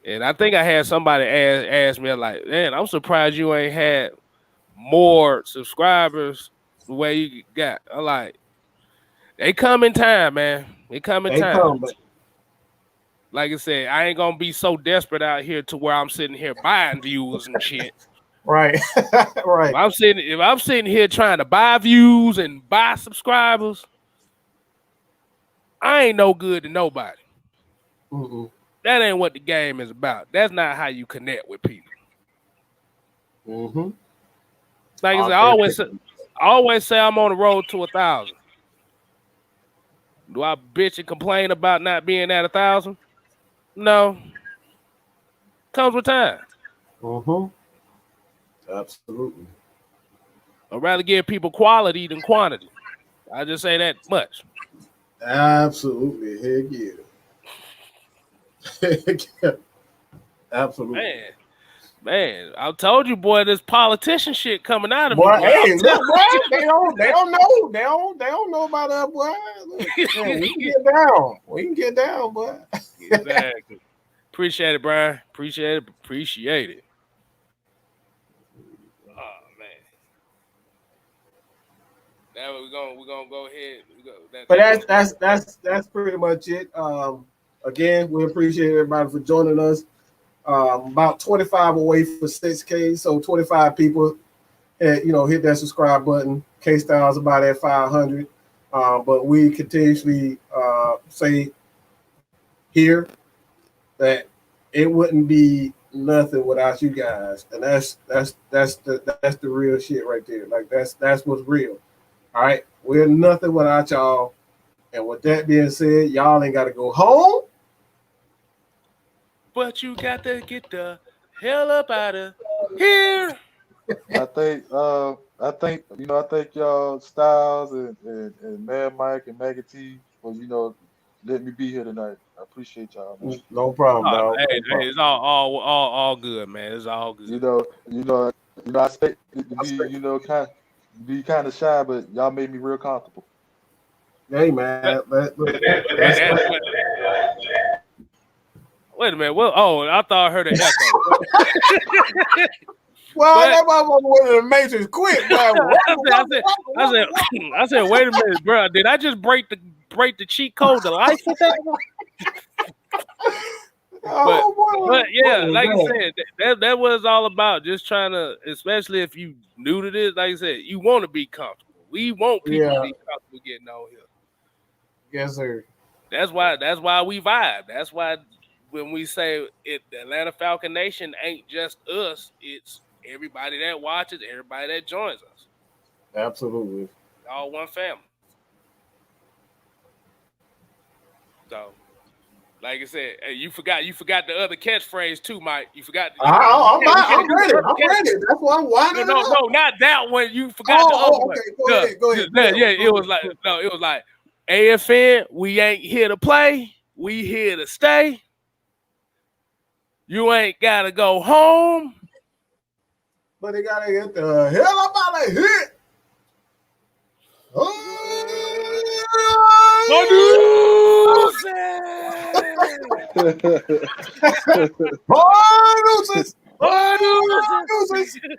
and I think I had somebody ask me like, man, I'm surprised you ain't had more subscribers the way you got. I'm like, they come in time, man. They come in time. But like I said, I ain't gonna be so desperate out here to where I'm sitting here buying views and shit. Right. Right. If I'm sitting here trying to buy views and buy subscribers, I ain't no good to nobody. That ain't what the game is about. That's not how you connect with people. Like I said, I always say I'm on the road to 1,000. Do I bitch and complain about not being at 1,000? No. Comes with time. Absolutely. I'd rather give people quality than quantity. I just say that much. Absolutely. Heck yeah. Absolutely. Man, I told you, boy, this politician shit coming out of me. Boy, hey, look, boy, they don't know. They don't know about that, boy. Look, man, we can get down. We can get down, boy. Exactly. Appreciate it, Brian. Appreciate it. Oh man. Now we're gonna go ahead. But that's pretty much it. Again, we appreciate everybody for joining us. About 25 away for 6K, so 25 people, hit that subscribe button. Kstylzz about at 500, but we continuously say here that it wouldn't be nothing without you guys, and that's the real shit right there. Like that's what's real. All right, we're nothing without y'all. And with that being said, y'all ain't got to go home. But you got to get the hell up out of here. I think y'all Styles and Mad Mike and Maggie T for letting me be here tonight. I appreciate y'all, man. No problem, dog. Hey, it's all good, man. It's all good. I expect to be kind of shy, but y'all made me real comfortable. Hey, man. Wait a minute. Well, I thought I heard an echo. That motherfucker went in the Matrix quick. I said, wait a minute, bro. Did I just break the cheat code to life with that one? But yeah, like I said, that was all about just trying to, especially if you new to this, like I said, you want to be comfortable. We want people to be comfortable getting on here. Yes, sir. That's why we vibe. That's why when we say the Atlanta Falcon Nation ain't just us, it's everybody that watches, everybody that joins us. Absolutely. All one family. So, like I said, hey, you forgot the other catchphrase too, Mike. You forgot. I'm ready. That's why I'm winding No, not that one. You forgot the other one. Go ahead. Yeah, it was like AFN, we ain't here to play. We here to stay. You ain't got to go home. But they got to get the hell up out of here. Deuces.